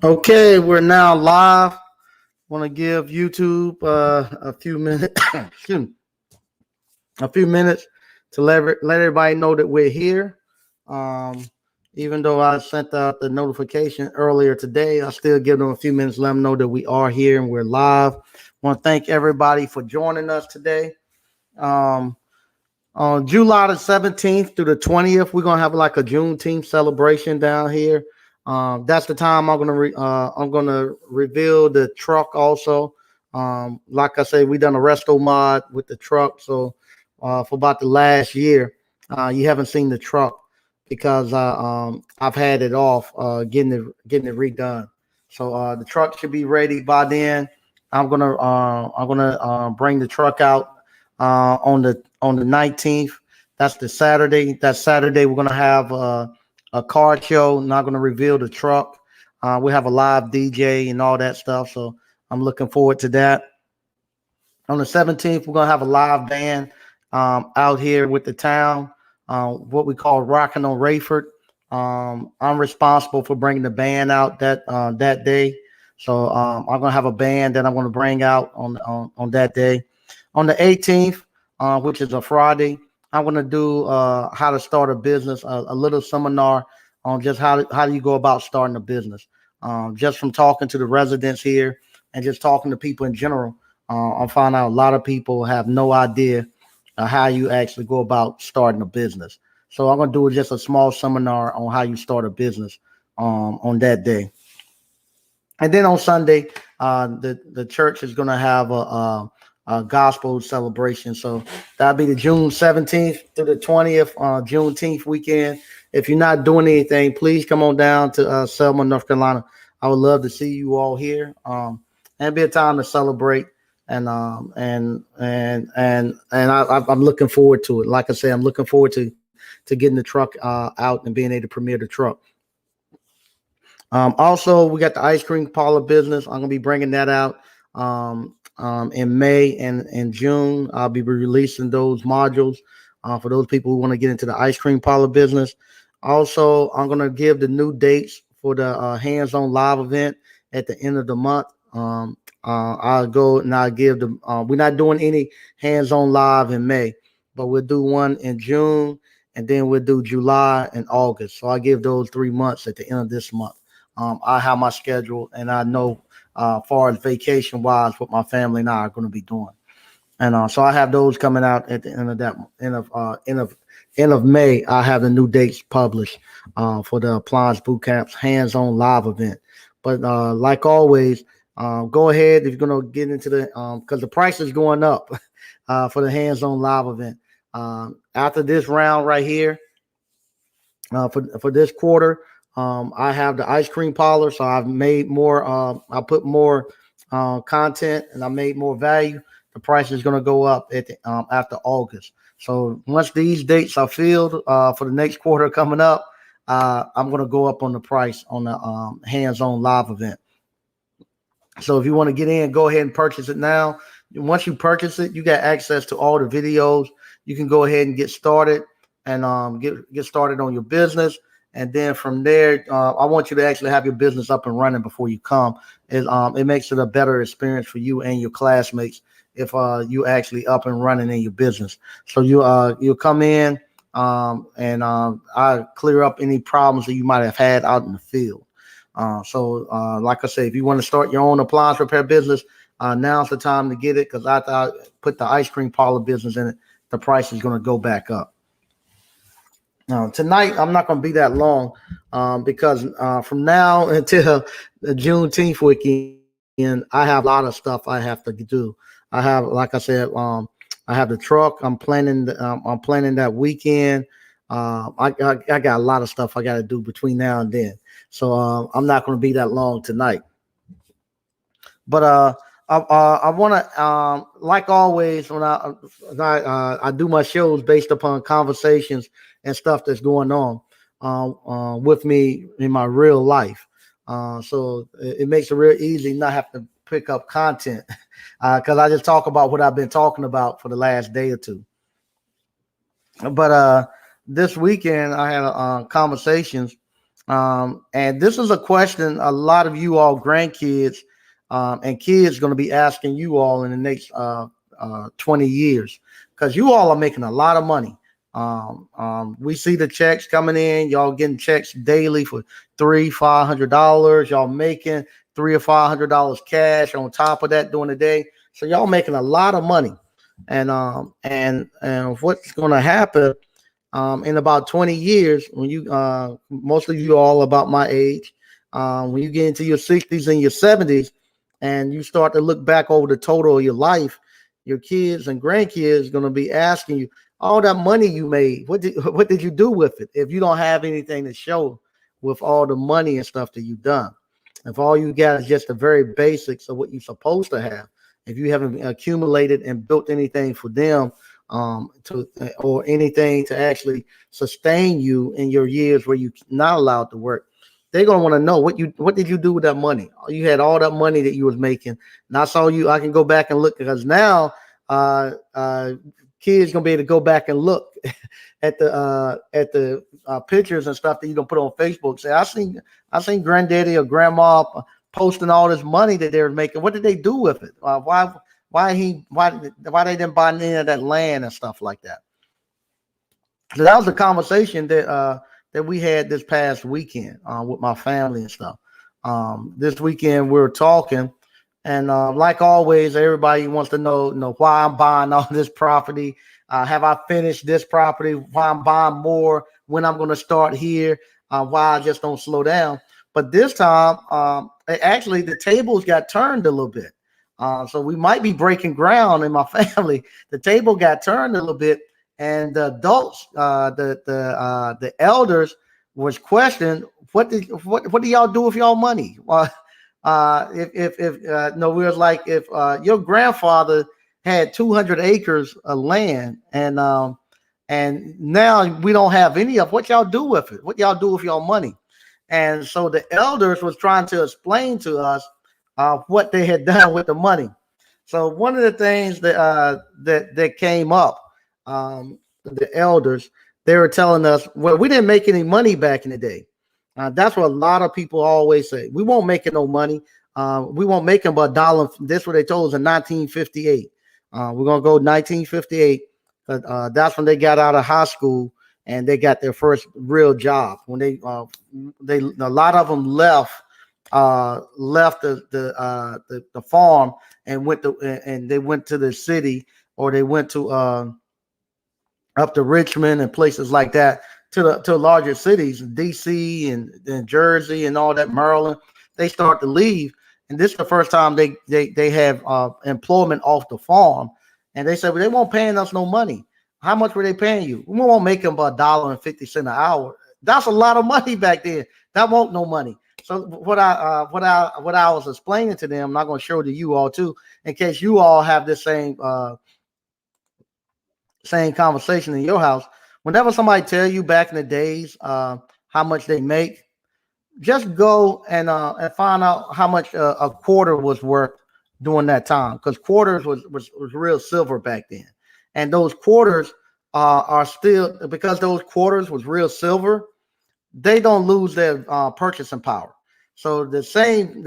Okay, we're now live. Want to give YouTube a few minutes, a few minutes to let everybody know that we're here. Um, Even though I sent out the notification earlier today, I still give them a few minutes, let them know that we are here and we're live. Want to thank everybody for joining us today. Um, on July the 17th through the 20th, we're gonna have like a Juneteenth celebration down here. That's the time I'm gonna reveal the truck also. Like I said, we done a resto mod with the truck, so for about the last year, you haven't seen the truck because I've had it off getting it redone. So the truck should be ready by then. I'm gonna bring the truck out on the 19th. That's the Saturday. That Saturday we're gonna have a car show. Not gonna reveal the truck. We have a live DJ and all that stuff. So I'm looking forward to that. On the 17th, we're gonna have a live band out here with the town. What we call Rockin' on Rayford. I'm responsible for bringing the band out that day. So I'm gonna have a band that I'm gonna bring out on that day. On the 18th, which is a Friday, I'm going to do how to start a business, a little seminar on just how do you go about starting a business. Just from talking to the residents here and just talking to people in general, I find out a lot of people have no idea how you actually go about starting a business. So I'm going to do just a small seminar on how you start a business on that day. And then on Sunday, the church is going to have a gospel celebration. So that'll be the June 17th through the 20th, Juneteenth weekend. If you're not doing anything, please come on down to Selma, North Carolina. I would love to see you all here. And be a time to celebrate. I'm looking forward to it. Like I said, I'm looking forward to getting the truck out and being able to premiere the truck. Also, we got the ice cream parlor business. I'm gonna be bringing that out in May and in June. I'll be releasing those modules for those people who want to get into the ice cream parlor business. Also, I'm gonna give the new dates for the hands-on live event at the end of the month. I'll go and I'll give the. We're not doing any hands-on live in May, but we'll do one in June, and then we'll do July and August. So I give those 3 months at the end of this month. I have my schedule, and I know far as vacation wise what my family and I are going to be doing, and so I have those coming out at the end of that end of May. I have the new dates published for the Appliance Boot Camp's hands-on live event. But like always, go ahead if you're going to get into the because the price is going up for the hands-on live event. After this round right here, for this quarter. I have the ice cream parlor, so I've made more. I put more content, and I made more value. The price is going to go up at after August. So once these dates are filled for the next quarter coming up, I'm going to go up on the price on the hands-on live event. So if you want to get in, go ahead and purchase it now. Once you purchase it, you got access to all the videos. You can go ahead and get started and get started on your business. And then from there, I want you to actually have your business up and running before you come. It makes it a better experience for you and your classmates if you actually up and running in your business. So you'll come in and I clear up any problems that you might have had out in the field. Like I say, if you want to start your own appliance repair business, now's the time to get it because after I put the ice cream parlor business in it, the price is going to go back up. Tonight, I'm not going to be that long because from now until the Juneteenth weekend, I have a lot of stuff I have to do. I have, like I said, I have the truck. I'm planning that weekend. I got a lot of stuff I got to do between now and then. So I'm not going to be that long tonight. But I want to, like always, when I do my shows based upon conversations and stuff that's going on with me in my real life. So it makes it real easy not have to pick up content because I just talk about what I've been talking about for the last day or two. But this weekend I had conversations And this is a question a lot of you all grandkids and kids going to be asking you all in the next 20 years, because you all are making a lot of money. We see the checks coming in. Y'all getting checks daily for $300-$500. Y'all making $300 or $500 cash on top of that during the day. So y'all making a lot of money. And what's going to happen in about 20 years, when you most of you all about my age, when you get into your 60s and your 70s, and you start to look back over the total of your life, your kids and grandkids are going to be asking you, all that money you made, what did you do with it? If you don't have anything to show with all the money and stuff that you've done, if all you got is just the very basics of what you're supposed to have, if you haven't accumulated and built anything for them or anything to actually sustain you in your years where you're not allowed to work, they're gonna want to know what did you do with that money? You had all that money that you was making, and I can go back and look, because now kids gonna be able to go back and look at the pictures and stuff that you gonna put on Facebook. Say, I seen granddaddy or grandma posting all this money that they're making. What did they do with it? Why they didn't buy any of that land and stuff like that? So that was a conversation that we had this past weekend with my family and stuff. This weekend we were talking, and like always, everybody wants to know why I'm buying all this property. Have I finished this property? Why I'm buying more? When I'm going to start here? Why I just don't slow down? But this time, actually, the tables got turned a little bit. So we might be breaking ground in my family. The table got turned a little bit, and the adults, the elders, was questioned, what do y'all do with y'all money? We was like, if your grandfather had 200 acres of land, and now we don't have any of, what y'all do with it? What y'all do with y'all money? And so the elders was trying to explain to us what they had done with the money. So one of the things that came up, the elders, they were telling us, well, we didn't make any money back in the day. That's what a lot of people always say. We won't make no money. We won't make them but $1. This is what they told us in 1958. We're gonna go 1958. That's when they got out of high school and they got their first real job. When they a lot of them left the farm and they went to the city, or they went to up to Richmond and places like that, to larger cities, DC and Jersey and all that, Maryland. They start to leave, and this is the first time they have employment off the farm. And they said, well, they won't paying us no money. How much were they paying you? We won't make them about $1.50 an hour. That's a lot of money back then. That won't no money. So what I was explaining to them, I'm not going to show to you all too, in case you all have this same conversation in your house. Whenever somebody tell you back in the days how much they make, just go and find out how much a quarter was worth during that time, because quarters was real silver back then. And those quarters are still, because those quarters was real silver, they don't lose their purchasing power. So the same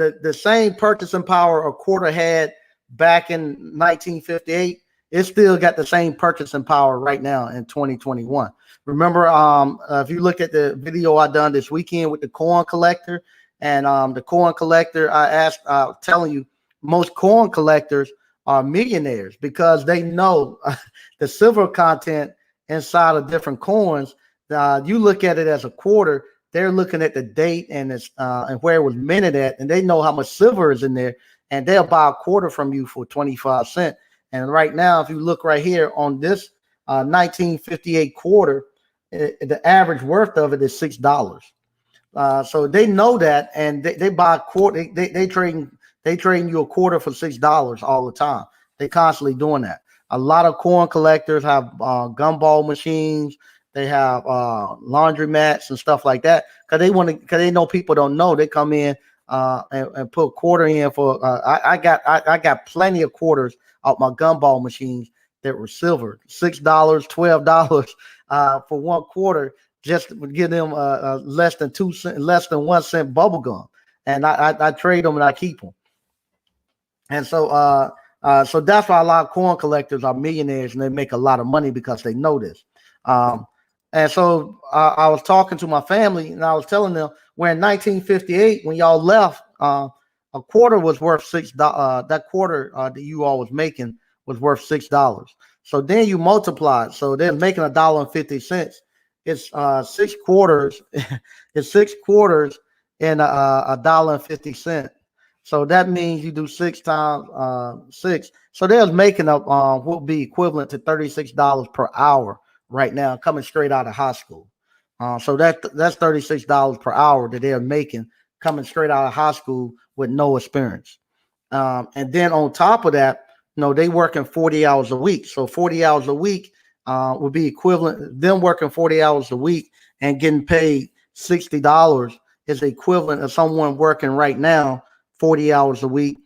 purchasing power a quarter had back in 1958, it still got the same purchasing power right now in 2021. Remember, if you look at the video I done this weekend with the coin collector, and the coin collector, I telling you, most coin collectors are millionaires because they know the silver content inside of different coins. You look at it as a quarter, they're looking at the date and where it was minted at, and they know how much silver is in there, and they'll buy a quarter from you for 25 cents. And right now, if you look right here on this 1958 quarter, the average worth of it is $6. So they know that, and they buy a quarter. They trading you a quarter for $6 all the time. They constantly doing that. A lot of coin collectors have gumball machines. They have laundry mats and stuff like that, because they know people don't know. They come in and put a quarter in for. I got plenty of quarters out my gumball machines that were silver, $6, $12 for one quarter. just to give them less than 2 cents, less than 1 cent bubble gum, and I trade them and I keep them. And so that's why a lot of coin collectors are millionaires and they make a lot of money because they know this. Um, and so I was talking to my family and I was telling them, where in 1958, when y'all left, a quarter was worth $6. That quarter that you all was making was worth $6. So then you multiply it. So they're making $1.50. It's 6 quarters. It's 6 quarters and $1.50. So that means you do 6 times 6. So they're making up what will be equivalent to $36 per hour right now, coming straight out of high school. So that's $36 per hour that they're making coming straight out of high school with no experience. And then on top of that, they working 40 hours a week. So 40 hours a week would be equivalent. Them working 40 hours a week and getting paid $60 is the equivalent of someone working right now 40 hours a week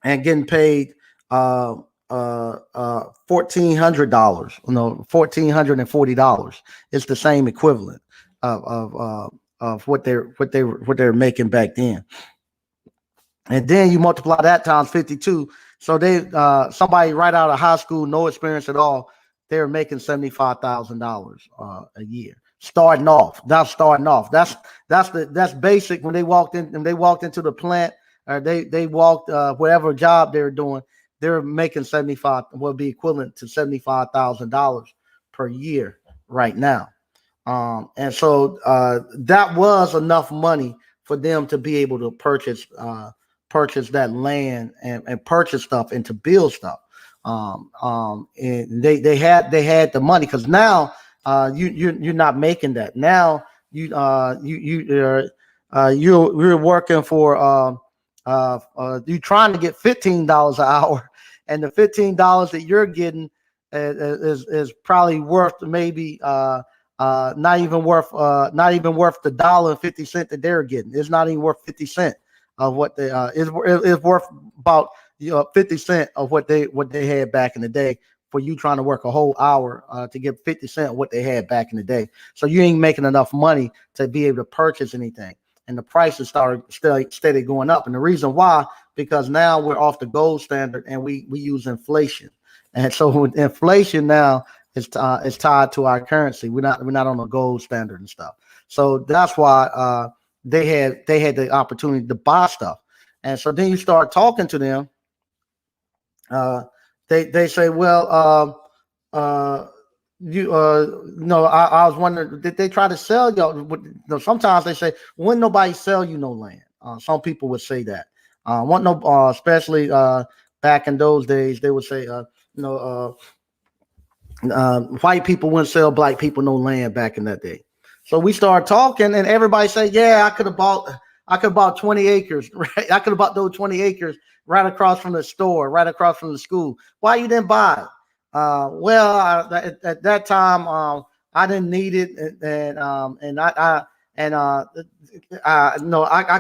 and getting paid $1,400. $1,440. It's the same equivalent of what they're making back then. And then you multiply that times 52. So they somebody right out of high school, no experience at all, they're making $75,000 a year. Starting off. That's basic. When they walked into the plant, or they walked whatever job they were doing, they're making 75, will be equivalent to $75,000 per year right now. And so that was enough money for them to be able to purchase that land and purchase stuff and to build stuff. And they had the money, because now you're not making that. Now you're working for you're trying to get $15 an hour, and the $15 that you're getting is probably worth maybe not even worth the $1.50 that they're getting. It's not even worth 50 cents of what they is worth about 50 cents of what they had back in the day, for you trying to work a whole hour to get 50 cents of what they had back in the day. So you ain't making enough money to be able to purchase anything. And the prices started steady going up. And the reason why, because now we're off the gold standard and we use inflation. And so inflation now is tied to our currency. We're not on the gold standard and stuff. So that's why they had the opportunity to buy stuff. And so then you start talking to them. They say, well, I was wondering, did they try to sell y'all? Sometimes they say, wouldn't nobody sell you no land? Some people would say that. Especially back in those days, they would say, white people wouldn't sell black people no land back in that day. So we started talking, and everybody said, yeah, I could have bought 20 acres, right? I could have bought those 20 acres right across from the store, right across from the school. Why you didn't buy it? At that time, I didn't need it, and I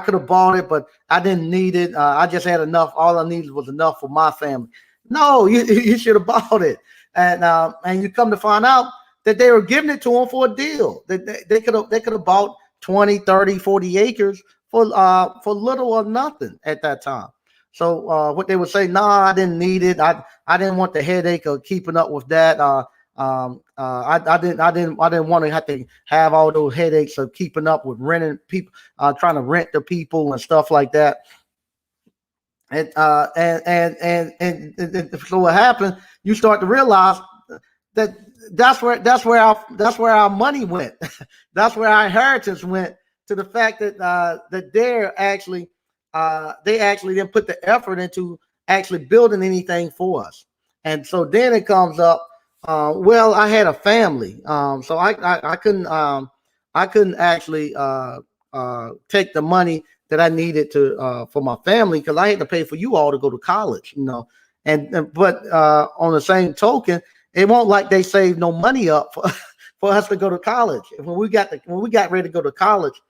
could have bought it, but I didn't need it. I just had enough. All I needed was enough for my family. No, you should have bought it. And you come to find out that they were giving it to them for a deal. They could have bought 20, 30, 40 acres for little or nothing at that time. So what they would say, nah, I didn't need it. I didn't want the headache of keeping up with that. I didn't want to have to have all those headaches of keeping up with renting people, trying to rent the people and stuff like that. And so what happened? You start to realize that that's where our money went. That's where our inheritance went, to the fact that that they actually didn't put the effort into actually building anything for us. And so then it comes up. Well, I had a family, so I couldn't actually take the money that I needed to for my family, because I had to pay for you all to go to college, but on the same token, it won't like they saved no money up for us to go to college. When we got ready to go to college,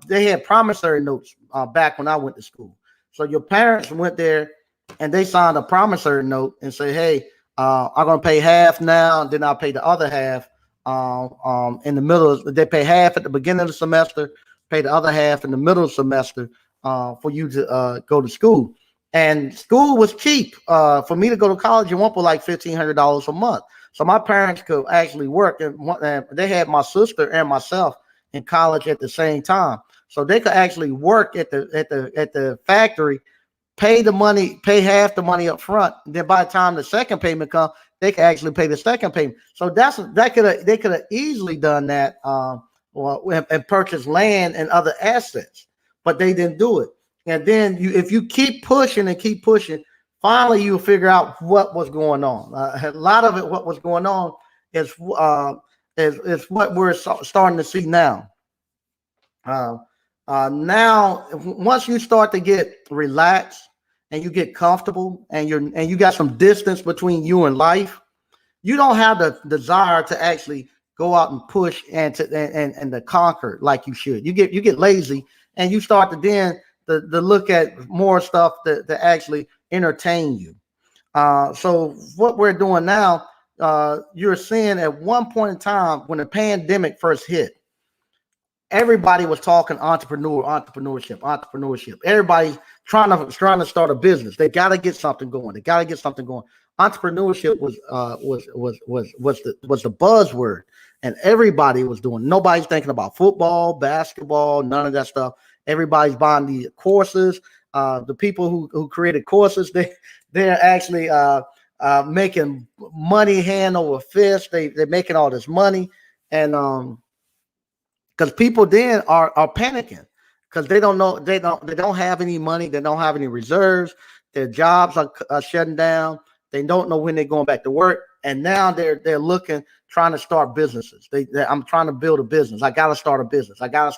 they had promissory notes back when I went to school. So your parents went there and they signed a promissory note and say, hey, I'm going to pay half now, and then I'll pay the other half in the middle. They pay half at the beginning of the semester, pay the other half in the middle of the semester for you to go to school. And school was cheap. For me to go to college, it went for like $1,500 a month. So my parents could actually work, and they had my sister and myself in college at the same time. So they could actually work at the factory, pay the money, pay half the money up front. Then by the time the second payment comes, they could actually pay the second payment. So they could have easily done that, and purchased land and other assets, but they didn't do it. And then if you keep pushing and keep pushing, finally you'll figure out what was going on. A lot of it, what was going on, is what we're starting to see now. Now, once you start to get relaxed and you get comfortable and you got some distance between you and life, you don't have the desire to actually go out and push and to conquer like you should. You get lazy and you start to then to look at more stuff to actually entertain you. So what we're doing now, you're seeing at one point in time when the pandemic first hit, everybody was talking entrepreneurship. Everybody trying to start a business. They got to get something going. Entrepreneurship was the buzzword, and everybody was doing. Nobody's thinking about football, basketball, none of that stuff. Everybody's buying the courses. The people who created courses, they're actually making money hand over fist. They're making all this money, and because people then are panicking because they don't have any money, they don't have any reserves, their jobs are shutting down, they don't know when they're going back to work, and now they're trying to start businesses. I'm trying to build a business. I got to start a business. I got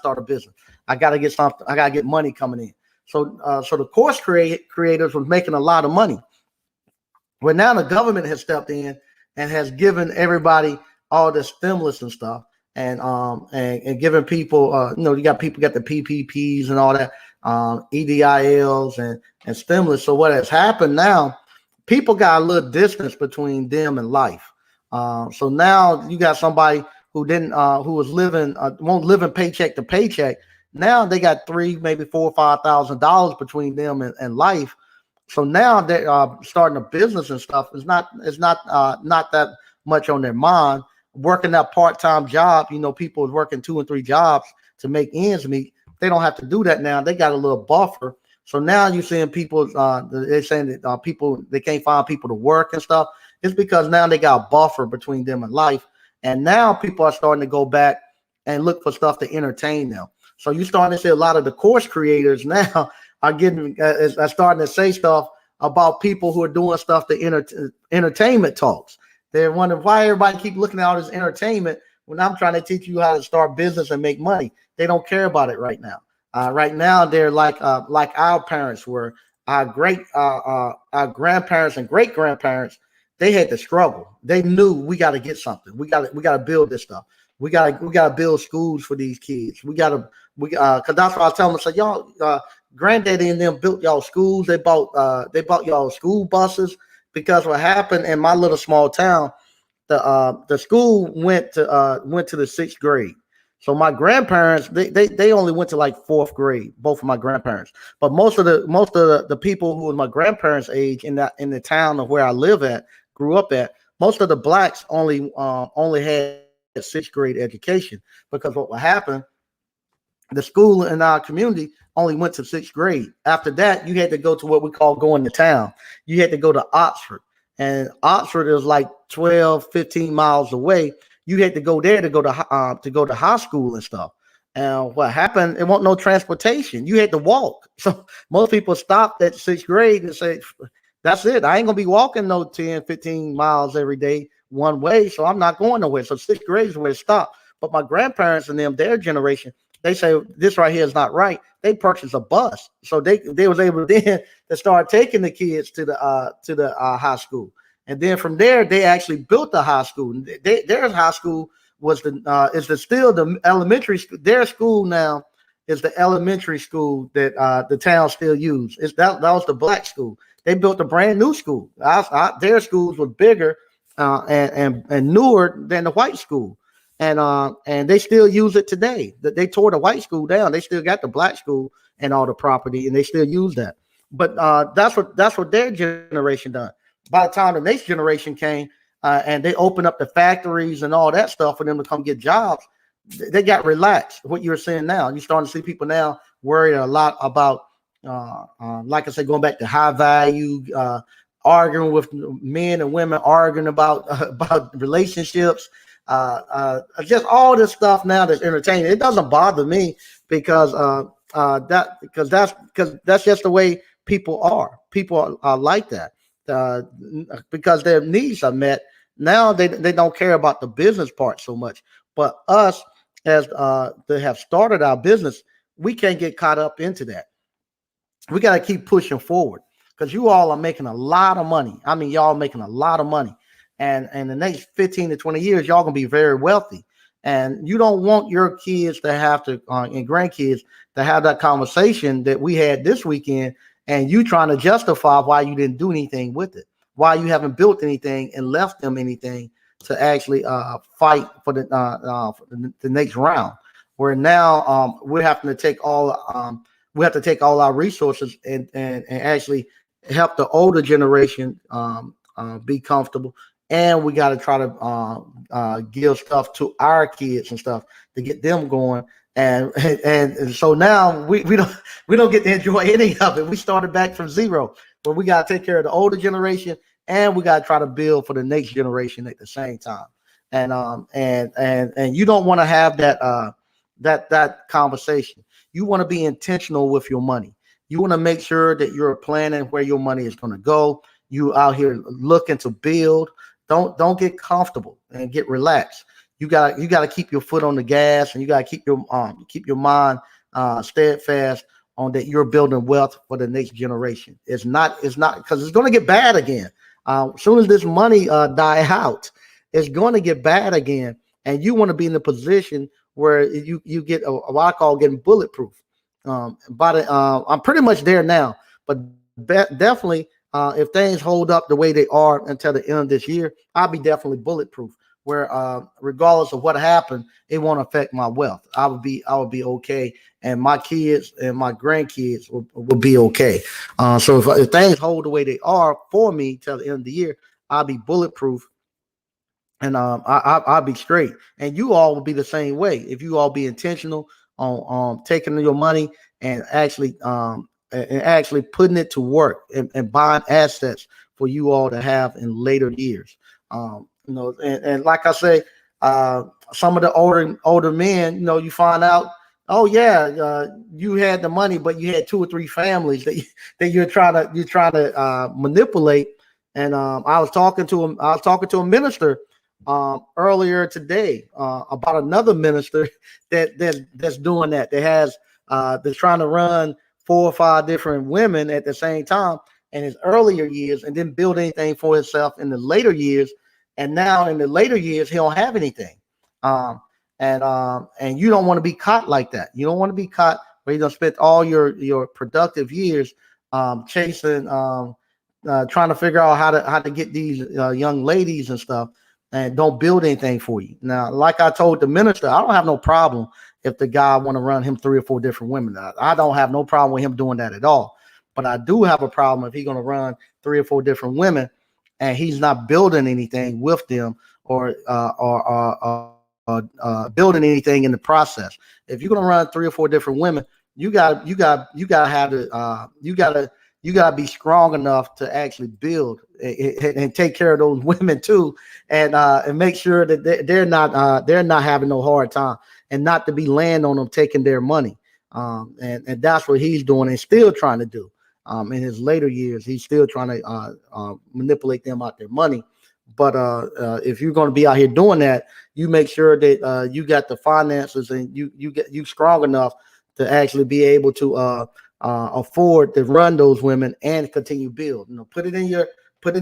to get something. I got to get money coming in. So the course creators was making a lot of money. Well, now the government has stepped in and has given everybody all the stimulus and stuff. And giving people, you got the PPPs and all that, EDILs and stimulus. So what has happened now, people got a little distance between them and life. So now you got somebody who was won't living paycheck to paycheck. Now they got $3,000, maybe $4,000 or $5,000 between them and life. So now they're starting a business and stuff. It's not that much on their mind. Working that part-time job, people are working 2 and 3 jobs to make ends meet. They don't have to do that now. They got a little buffer. So now you're seeing people, they're saying that people, they can't find people to work and stuff. It's because now they got a buffer between them and life. And now people are starting to go back and look for stuff to entertain them. So you're starting to see a lot of the course creators now are starting to say stuff about people who are doing stuff to entertainment talks. They're wondering why everybody keep looking at all this entertainment when I'm trying to teach you how to start business and make money. They don't care about it right now. Right now, they're like our parents were, our grandparents and great grandparents. They had to struggle. They knew we got to get something. We got to build this stuff. We got to build schools for these kids. Because that's what I tell them. I said, y'all, granddaddy and them built y'all schools. They bought y'all school buses. Because what happened in my little small town, the school went to the 6th grade. So my grandparents, they only went to like 4th grade, both of my grandparents. But most of the people who were my grandparents' age in the town of where I grew up at, most of the blacks only had a 6th grade education. Because what would happen, the school in our community only went to 6th grade. After that, you had to go to what we call going to town. You had to go to Oxford. And Oxford is like 12, 15 miles away. You had to go there to go to high school and stuff. And what happened, it wasn't no transportation. You had to walk. So most people stopped at 6th grade and said, that's it. I ain't going to be walking no 10, 15 miles every day one way. So I'm not going nowhere. So 6th grade is where it stopped. But my grandparents and them, their generation, they say this right here is not right. They purchased a bus, so they was able then to start taking the kids to the high school, and then from there they actually built the high school. Their high school was still the elementary school. Their school now is the elementary school that the town still uses. That was the black school. They built a brand new school. Their schools were bigger and newer than the white school. and they still use it today. They tore the white school down. They still got the black school and all the property, and they still use that. But that's what their generation done. By the time the next generation came, and they opened up the factories and all that stuff for them to come get jobs, they got relaxed. What you're saying now, you're starting to see people now worried a lot about, like I said, going back to high value, arguing with men and women, arguing about relationships, just all this stuff now that's entertaining. It doesn't bother me because that's just the way people are. People are like that, because their needs are met. Now they don't care about the business part so much. But us, as that have started our business, we can't get caught up into that. We got to keep pushing forward, because you all are making a lot of money. I mean, y'all making a lot of money. And in the next 15 to 20 years, y'all going to be very wealthy. And you don't want your kids to have to, and grandkids, to have that conversation that we had this weekend, and you trying to justify why you didn't do anything with it, why you haven't built anything and left them anything to actually fight for the next round. Where now we're having to take all we have to take all our resources and actually help the older generation be comfortable, and we got to try to give stuff to our kids and stuff to get them going. And so now we don't get to enjoy any of it. We started back from zero, but we got to take care of the older generation, and we got to try to build for the next generation at the same time. And you don't want to have that conversation. You want to be intentional with your money. You want to make sure that you're planning where your money is going to go. You out here looking to build. Don't get comfortable and get relaxed. You got to keep your foot on the gas, and you got to keep your mind steadfast on that you're building wealth for the next generation. It's not because it's going to get bad again. As soon as this money die out, it's going to get bad again, and you want to be in the position where you get what I call getting bulletproof. I'm pretty much there now, but definitely if things hold up the way they are until the end of this year, I'll be definitely bulletproof. Where regardless of what happened, it won't affect my wealth. I would be okay, and my kids and my grandkids will be okay. So if things hold the way they are for me till the end of the year, I'll be bulletproof. And I'll be straight, and you all will be the same way if you all be intentional on taking your money and actually putting it to work and buying assets for you all to have in later years. And like I say, some of the older men, you find out, oh yeah, you had the money, but you had 2 or 3 families that you're trying to manipulate. And I was talking to a minister earlier today about another minister that's doing that has that's trying to run 4 or 5 different women at the same time in his earlier years, and then build anything for himself in the later years. And now in the later years, he don't have anything. And you don't want to be caught like that. You don't want to be caught where you're gonna spend all your productive years chasing, trying to figure out how to get these young ladies and stuff, and don't build anything for you. Now, like I told the minister, I don't have no problem if the guy want to run him 3 or 4 different women. I don't have no problem with him doing that at all. But I do have a problem if he's going to run 3 or 4 different women and he's not building anything with them or building anything in the process. If you're going to run 3 or 4 different women, you got to be strong enough to actually build and take care of those women too, and make sure that they're not having no hard time, and not to be laying on them taking their money. And that's what he's doing and still trying to do. In his later years, he's still trying to manipulate them out their money. But if you're going to be out here doing that, you make sure that you got the finances and you strong enough to actually be able to afford to run those women and continue build. Put it in your cut.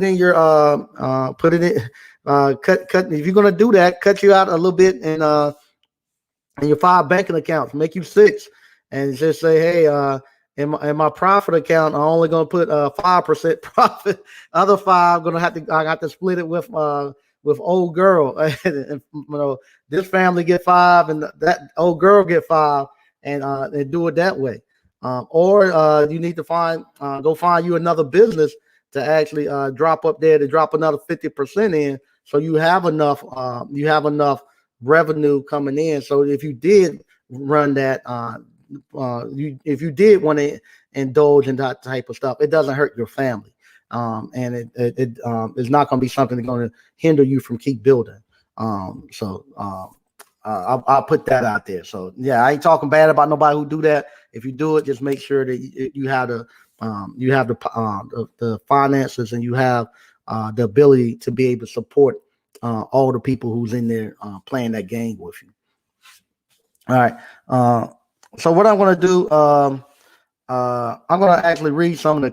If you're going to do that, cut you out a little bit in your 5 banking accounts, make you 6, and just say, hey, in my profit account, I'm only going to put 5% profit. Other 5, I have to split it with with old girl. And, this family get 5 and that old girl get 5, and do it that way. Or you need to go find you another business to actually drop up there to drop another 50% in, so you have enough revenue coming in. So if you did run that, if you did want to indulge in that type of stuff, it doesn't hurt your family, and it's not going to be something that's going to hinder you from keep building. I'll put that out there. So yeah, I ain't talking bad about nobody who do that. If you do it, just make sure that you have the finances, and you have the ability to be able to support all the people who's in there playing that game with you. All right. So what I'm going to do, I'm going to actually read some of the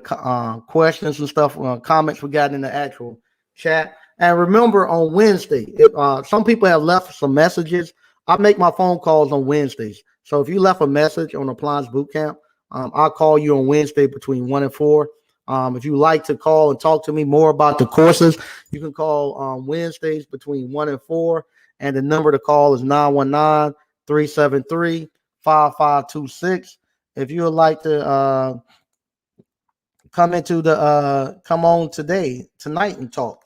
questions and stuff, comments we got in the actual chat. And remember, on Wednesday, if some people have left some messages, I make my phone calls on Wednesdays. So if you left a message on Appliance Bootcamp, I'll call you on Wednesday between 1 and 4. If you like to call and talk to me more about the courses, you can call on Wednesdays between 1 and 4. And the number to call is 919-373-5526. If you would like to come on tonight and talk.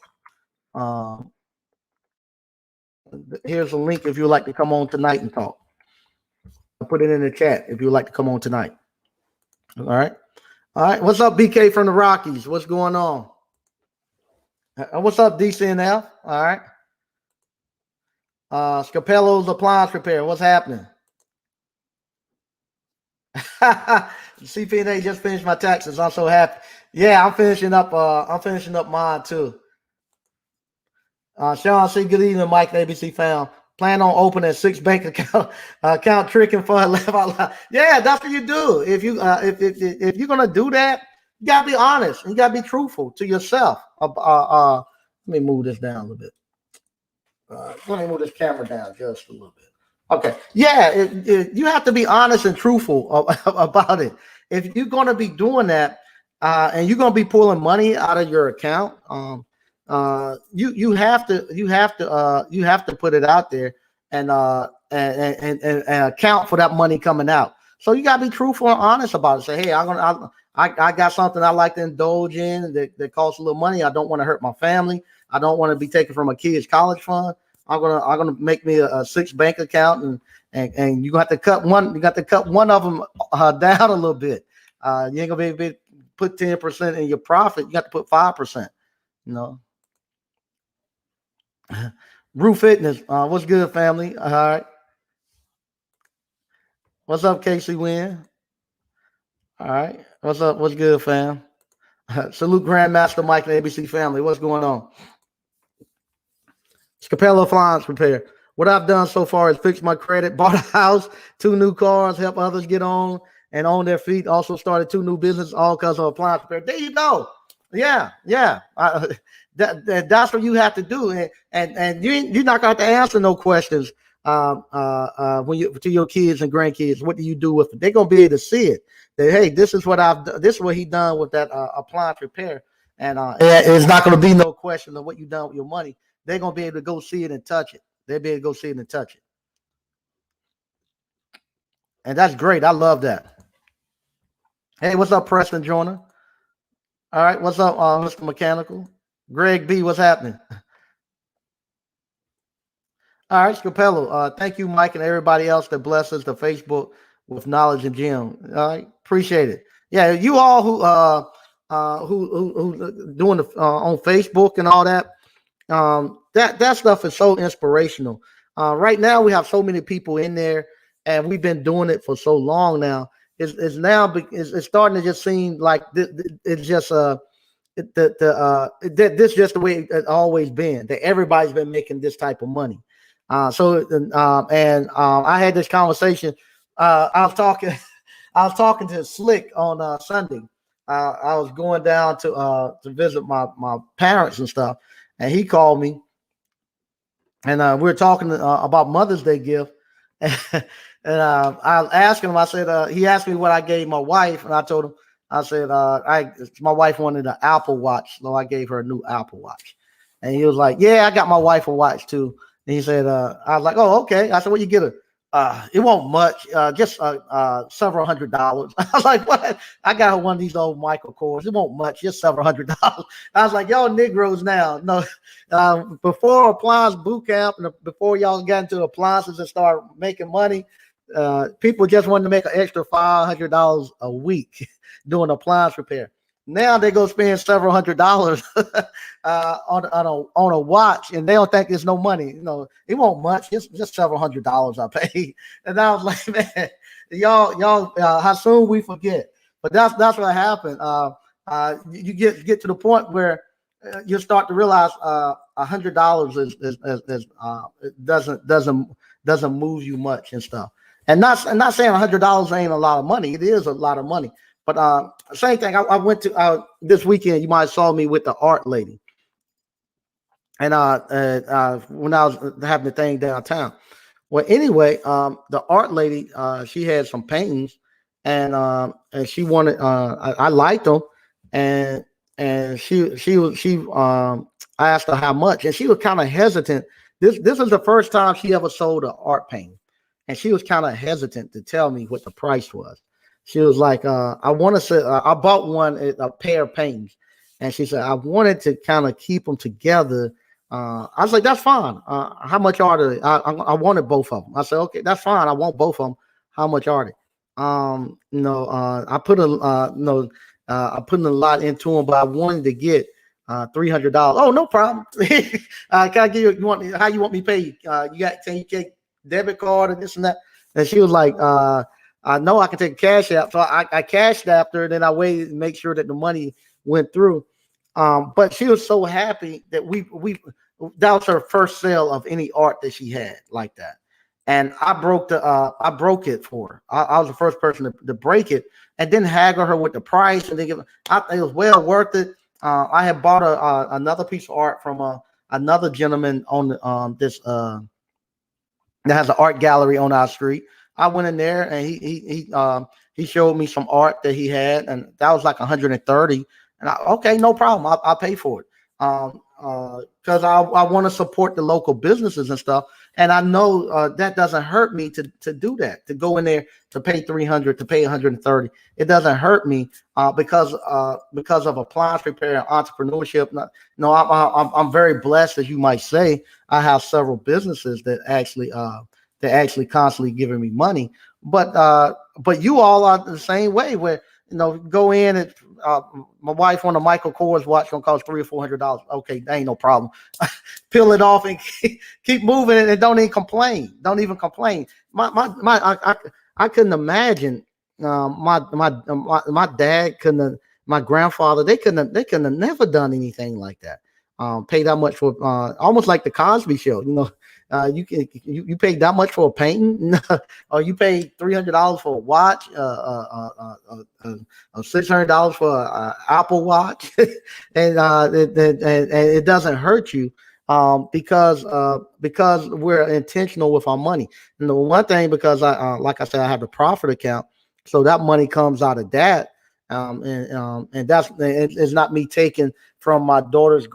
Here's a link if you'd like to come on tonight and talk. I'll put it in the chat if you'd like to come on tonight. All right. What's up, BK from the Rockies? What's going on? What's up, DCNF? All right. Scapello's Appliance Repair. What's happening? CP&A just finished my taxes. I'm so happy. Yeah, I'm finishing up mine too. Sean C, good evening, Mike, ABC fam. Plan on opening a 6 bank account tricking fund laugh out loud. Yeah, that's what you do. If you're gonna do that, you gotta be honest and you gotta be truthful to yourself. Let me move this down a little bit. Let me move this camera down just a little bit. Okay. Yeah, you have to be honest and truthful about it. If you're gonna be doing that, and you're gonna be pulling money out of your account, you have to put it out there and account for that money coming out. So you gotta be truthful and honest about it. Say, hey, I got something I like to indulge in that costs a little money. I don't want to hurt my family. I don't want to be taken from a kid's college fund. I'm gonna make me a 6 bank account, and you got to cut one. You got to cut one of them down a little bit. You ain't gonna be able to put 10% in your profit. You got to put 5%. You know. Roof Fitness, what's good, family? All right. What's up, Casey Wynn? All right. What's up? What's good, fam? Salute Grandmaster Mike and ABC family. What's going on? Scapello Appliance Repair. What I've done so far is fix my credit, bought a house, 2 new cars, help others get on and on their feet. Also started 2 new businesses, all because of appliance repair. There you go. Yeah. That's what you have to do, and you're not going to have to answer no questions when you to your kids and grandkids. What do you do with it? They're going to be able to see it. That, hey, this is what I've done. This is what he done with that appliance repair, and it's not going to be no question of what you done with your money. They're going to be able to go see it and touch it. They'll be able to go see it and touch it, and that's great. I love that. Hey, what's up, Preston Joyner? All right, what's up, Mr. Mechanical? Greg B, what's happening? All right, Scapello. Thank you, Mike, and everybody else that blesses the Facebook with knowledge and gem. All right, appreciate it. Yeah, you all who doing the on Facebook and all that. That stuff is so inspirational. Right now, we have so many people in there, and we've been doing it for so long now. It's starting to just seem like it's just this just the way it's always been. That everybody's been making this type of money. I had this conversation. I was talking to Slick on Sunday. I was going down to visit my parents and stuff, and he called me, and we were talking about Mother's Day gift. And I asked him, I said, he asked me what I gave my wife, and I told him, I said, my wife wanted an Apple Watch, so I gave her a new Apple Watch. And he was like, yeah, I got my wife a watch too. And he said, I was like, oh, okay. I said, well, you get her. It won't much, just several $100s. I was like, what? I got her one of these old Michael Kors. It won't much, just several $100s. I was like, y'all Negroes now. No, before appliance boot camp and before y'all got into appliances and start making money, people just wanted to make an extra $500 a week doing appliance repair. Now they go spend several $100s on a watch, and they don't think there's no money. It won't much. Just several $100s I paid, and I was like, man, y'all, how soon we forget? But that's what happened. You get to the point where you start to realize $100 doesn't move you much and stuff. And not saying $100 ain't a lot of money. It is a lot of money. But same thing. I went to this weekend. You might have saw me with the art lady, and when I was having the thing downtown. Well, anyway, the art lady, she had some paintings, and she wanted. I liked them, and I asked her how much, and she was kind of hesitant. This is the first time she ever sold an art painting, and she was kind of hesitant to tell me what the price was. She was like, I want to say, I bought a pair of paintings. And she said, I wanted to kind of keep them together. I was like, that's fine. How much are they? I wanted both of them. I said, okay, that's fine. I want both of them. How much are they? I put I put a lot into them, but I wanted to get $300. Oh, no problem. Can I give you, how you want me to pay you? Can you take debit card and this and that? And she was like, I know I can take a cash app. So I cashed after, and then I waited to make sure that the money went through. But she was so happy that that was her first sale of any art that she had like that. And I broke it for her. I was the first person to break it, and then haggle her with the price. And it was well worth it. I had bought another piece of art from another gentleman on this that has an art gallery on our street. I went in there, and he showed me some art that he had, and that was like 130. And okay, no problem. I'll pay for it. Because I want to support the local businesses and stuff. And I know that doesn't hurt me to do that, to go in there to pay 300, to pay 130. It doesn't hurt me because of appliance repair and entrepreneurship. No, I'm very blessed, as you might say. I have several businesses that actually constantly giving me money, but you all are the same way, where go in and my wife on a Michael Kors watch gonna cost $300 or $400. Okay, that ain't no problem. Peel it off and keep moving, and don't even complain. Don't even complain. I couldn't imagine my dad couldn't have, my grandfather, they couldn't have never done anything like that. Pay that much for almost like the Cosby Show, you paid that much for a painting, or you paid $300 for a watch, $600 for an Apple Watch, and it doesn't hurt you because we're intentional with our money. And the one thing, because like I said, I have the profit account, so that money comes out of that, and that's it's not me taking from my daughter's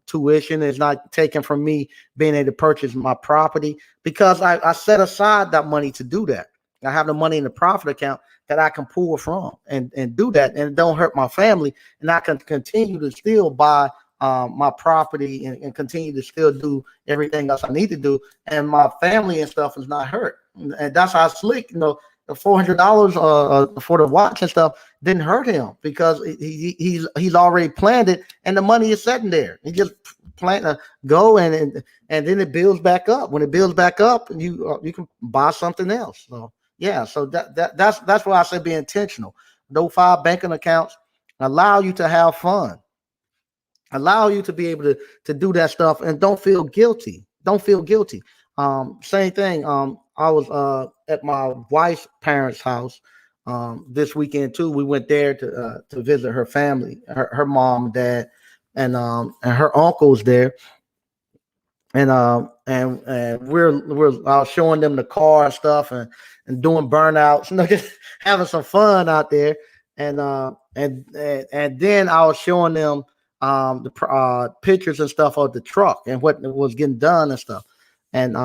tuition. Is not taken from me being able to purchase my property, because I set aside that money to do that. I have the money in the profit account that I can pull from and do that, and it don't hurt my family, and I can continue to still buy my property and continue to still do everything else I need to do, and my family and stuff is not hurt. And that's how slick, the $400 for the watch and stuff didn't hurt him, because he's already planned it, and the money is sitting there. He just plan to go, and then it builds back up. When it builds back up, you can buy something else. So yeah, so that's why I say be intentional. Those 5 banking accounts allow you to have fun, allow you to be able to do that stuff, and don't feel guilty. Don't feel guilty. Same thing. I was at my wife's parents' house this weekend too. We went there to visit her family, her mom, dad, and her uncle's there. And we're showing them the car and stuff, and doing burnouts, just having some fun out there. And then I was showing them the pictures and stuff of the truck and what was getting done and stuff. And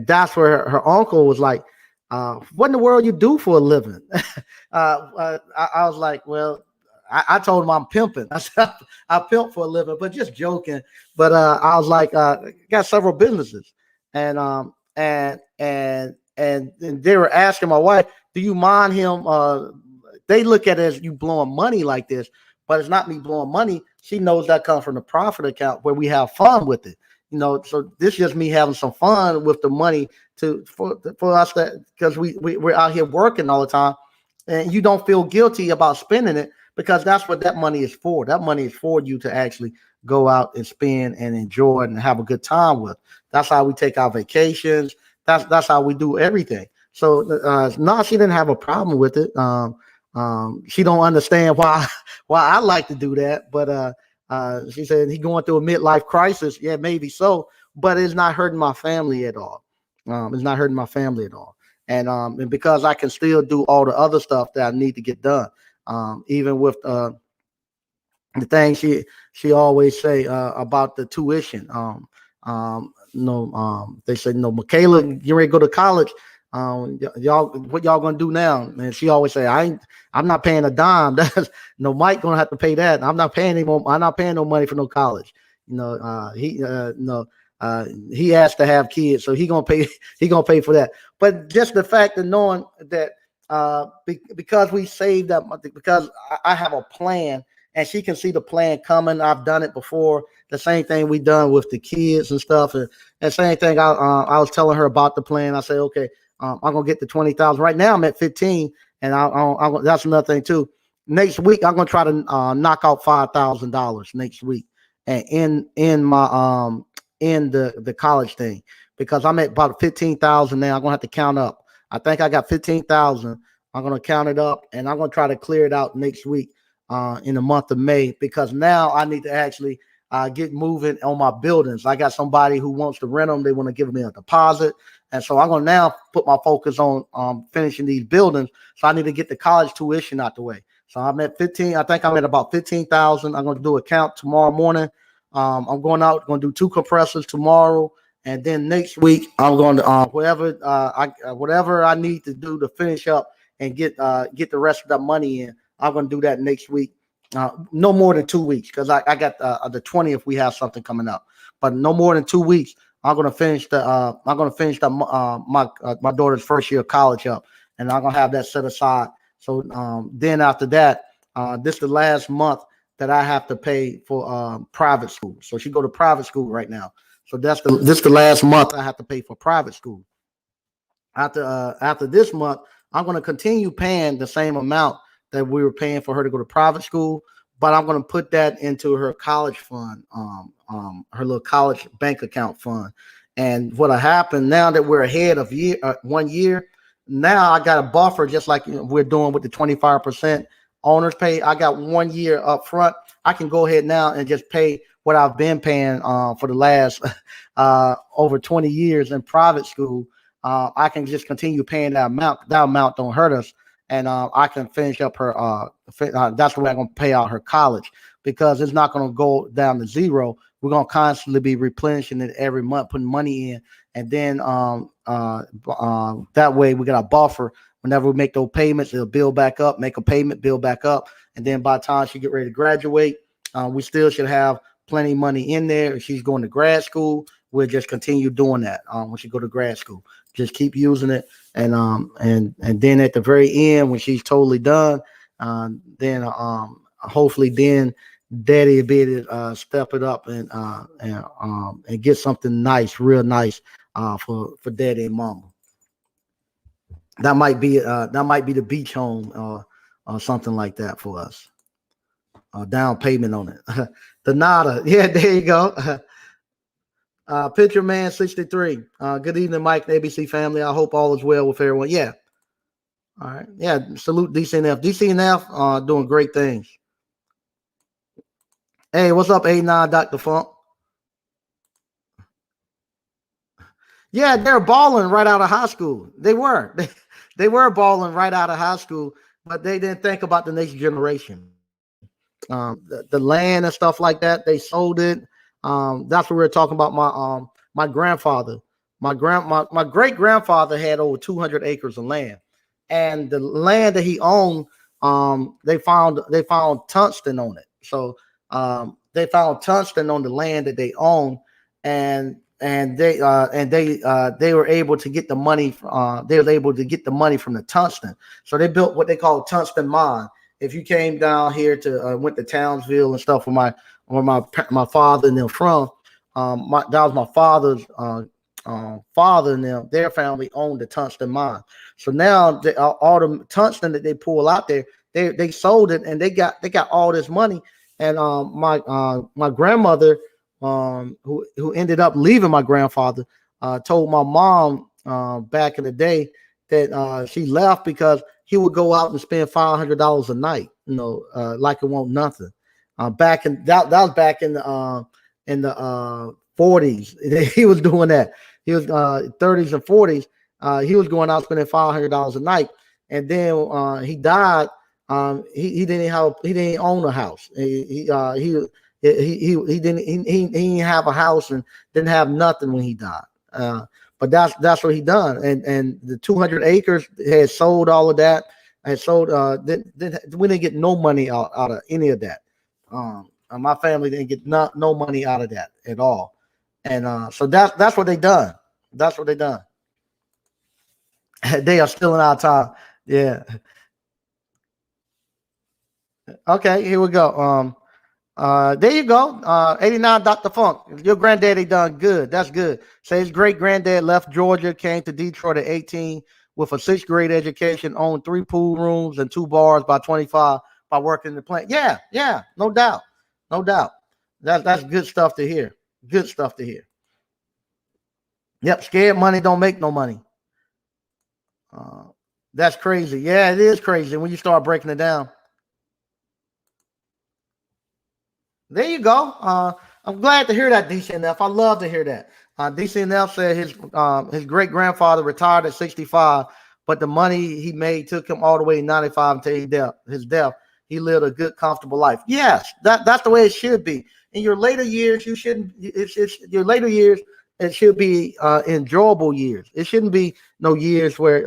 that's where her uncle was like, what in the world you do for a living? I was like, well, I told him I'm pimping. I said I pimp for a living, but just joking. But I was like, got several businesses, and and they were asking my wife, do you mind him? They look at it as you blowing money like this, but it's not me blowing money. She knows that comes from the profit account where we have fun with it. So this is just me having some fun with the money for us, that because we're out here working all the time, and you don't feel guilty about spending it, because that's what that money is for. That money is for you to actually go out and spend and enjoy and have a good time with. That's how we take our vacations. That's how we do everything. So no, she didn't have a problem with it. She don't understand why I like to do that, but she said he going through a midlife crisis. Yeah, maybe so, but it's not hurting my family at all. It's not hurting my family at all, and because I can still do all the other stuff that I need to get done, even with the thing she always say about the tuition. They said, no, Michaela, you ready to go to college? Y'all, what y'all gonna do now? And she always say, I'm not paying a dime. That's no, Mike gonna have to pay that. I'm not paying anymore. I'm not paying no money for no college. He asked to have kids, so he gonna pay. He gonna pay for that. But just the fact of knowing that, because we saved that money, because I have a plan, and she can see the plan coming. I've done it before. The same thing we done with the kids and stuff, and same thing. I was telling her about the plan. I said, okay, I'm gonna get the 20,000. Right now, I'm at 15, and that's another thing too. Next week, I'm gonna try to knock out $5,000 next week, and in my in the college thing, because I'm at about 15,000 now. I'm gonna have to count up. I think I got 15,000. I'm gonna count it up, and I'm gonna try to clear it out next week in the month of May, because now I need to actually get moving on my buildings. I got somebody who wants to rent them. They want to give me a deposit. And so I'm going to now put my focus on finishing these buildings. So I need to get the college tuition out the way. So I'm at 15. I think I'm at about 15,000. I'm going to do a count tomorrow morning. I'm going out, going to do 2 compressors tomorrow. And then next week, I'm going to whatever I need to do to finish up and get the rest of the money in. I'm going to do that next week. No more than 2 weeks, because I got the 20th. We have something coming up, but no more than 2 weeks. I'm gonna finish my daughter's first year of college up, and I'm gonna have that set aside. So then after that, this is the last month that I have to pay for private school. So she go to private school right now. So this the last month I have to pay for private school. After this month, I'm gonna continue paying the same amount that we were paying for her to go to private school, but I'm going to put that into her college fund, her little college bank account fund. And what'll happen now that we're ahead of 1 year, now I got a buffer, just like we're doing with the 25% owner's pay. I got 1 year up front. I can go ahead now and just pay what I've been paying for the last over 20 years in private school. I can just continue paying that amount. That amount don't hurt us. And I can finish up her. That's the way I'm going to pay out her college, because it's not going to go down to zero. We're going to constantly be replenishing it every month, putting money in, and then that way we got a buffer. Whenever we make those payments, it'll build back up. Make a payment, build back up, and then by the time she get ready to graduate, we still should have plenty of money in there. If she's going to grad school, we'll just continue doing that when she go to grad school. Just keep using it, and then at the very end, when she's totally done, then hopefully then Daddy will be able to step it up and get something nice, real nice for Daddy and Mama. That might be the beach home or something like that for us. Down payment on it. The nada, yeah, there you go. Picture Man 63. Good evening, Mike and ABC family. I hope all is well with everyone. Yeah. All right. Yeah. Salute DCNF. DCNF doing great things. Hey, what's up, A9 Dr. Funk? Yeah, they're balling right out of high school. They were. They were balling right out of high school, but they didn't think about the next generation. the land and stuff like that. They sold it. That's what we were talking about. My grandfather, my great grandfather had over 200 acres of land, and the land that he owned, they found tungsten on it. So they found tungsten on the land that they own, and they were able to get the money. They were able to get the money from the tungsten. So they built what they call a tungsten mine. If you came down here to went to Townsville and stuff where my father and them from, that was my father's father and them, their family owned the tungsten mine. So now all the tungsten that they pull out there, they sold it and they got all this money. And my grandmother, who ended up leaving my grandfather, told my mom back in the day that she left because he would go out and spend $500 a night, like it won't nothing. Back in that was back in the 40s. He was doing that. He was 30s and 40s. He was going out spending $500 a night, and then he died. He didn't own a house. He didn't have a house and didn't have nothing when he died. But that's what he done. And the 200 acres had sold all of that. Had sold. We didn't get no money out of any of that. My family didn't get no money out of that at all. And so that's what they done. That's what they done. They are still in our time. Yeah. Okay, here we go. There you go. 89 Dr. Funk. Your granddaddy done good. That's good. Say his great granddad left Georgia, came to Detroit at 18 with a 6th grade education, owned 3 pool rooms and 2 bars by 25 by working in the plant. Yeah, no doubt. No doubt. That's good stuff to hear. Good stuff to hear. Yep, scared money don't make no money. That's crazy. Yeah, it is crazy when you start breaking it down. There you go. I'm glad to hear that, DCNF. I love to hear that. DCNF said his great grandfather retired at 65, but the money he made took him all the way to 95 until his death. He lived a good, comfortable life. Yes, that's the way it should be. In your later years, you shouldn't. It's your later years. It should be enjoyable years. It shouldn't be no years where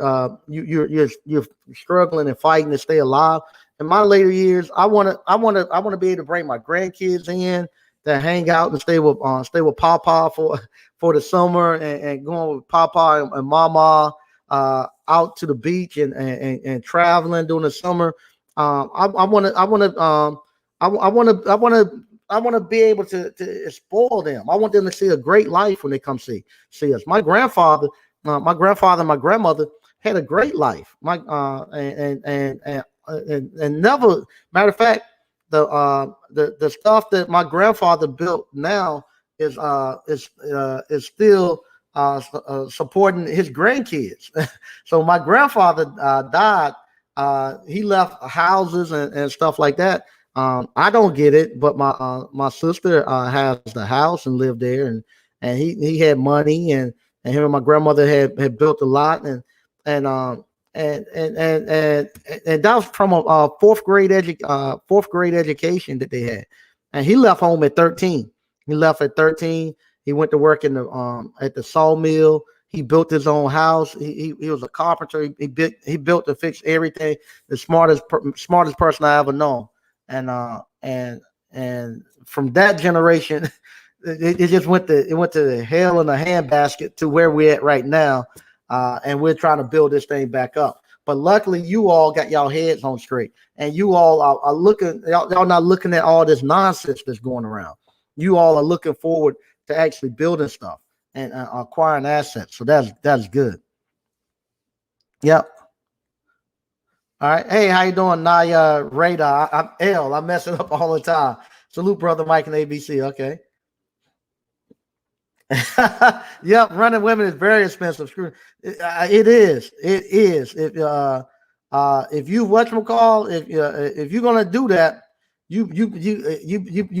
you're struggling and fighting to stay alive. In my later years, I want to be able to bring my grandkids in to hang out and stay with Papa for the summer and going with Papa and Mama out to the beach and traveling during the summer. I want to be able to spoil them. I want them to see a great life when they come see us. My grandfather and my grandmother had a great life. And never, matter of fact, the stuff that my grandfather built now is still supporting his grandkids. So my grandfather died. He left houses and stuff like that. I don't get it, but my sister has the house and lived there, and he had money, and him and my grandmother had built a lot, and that was from a fourth grade education that they had. And he left home at 13. He left at 13. He went to work in the at the sawmill. He built his own house. He was a carpenter. He built to fix everything. The smartest person I ever known. And from that generation, it just went to the hell in a handbasket to where we're at right now. And we're trying to build this thing back up. But luckily, you all got y'all heads on straight, and you all are looking. Y'all not looking at all this nonsense that's going around. You all are looking forward to actually building stuff and acquiring assets. So that's good. Yep. All right. Hey, how you doing, Naya Radar? I'm L. I mess it up all the time. Salute, brother Mike and ABC. Okay. Yep, running women is very expensive. It is. If you whatchamacall, if you're gonna do that, you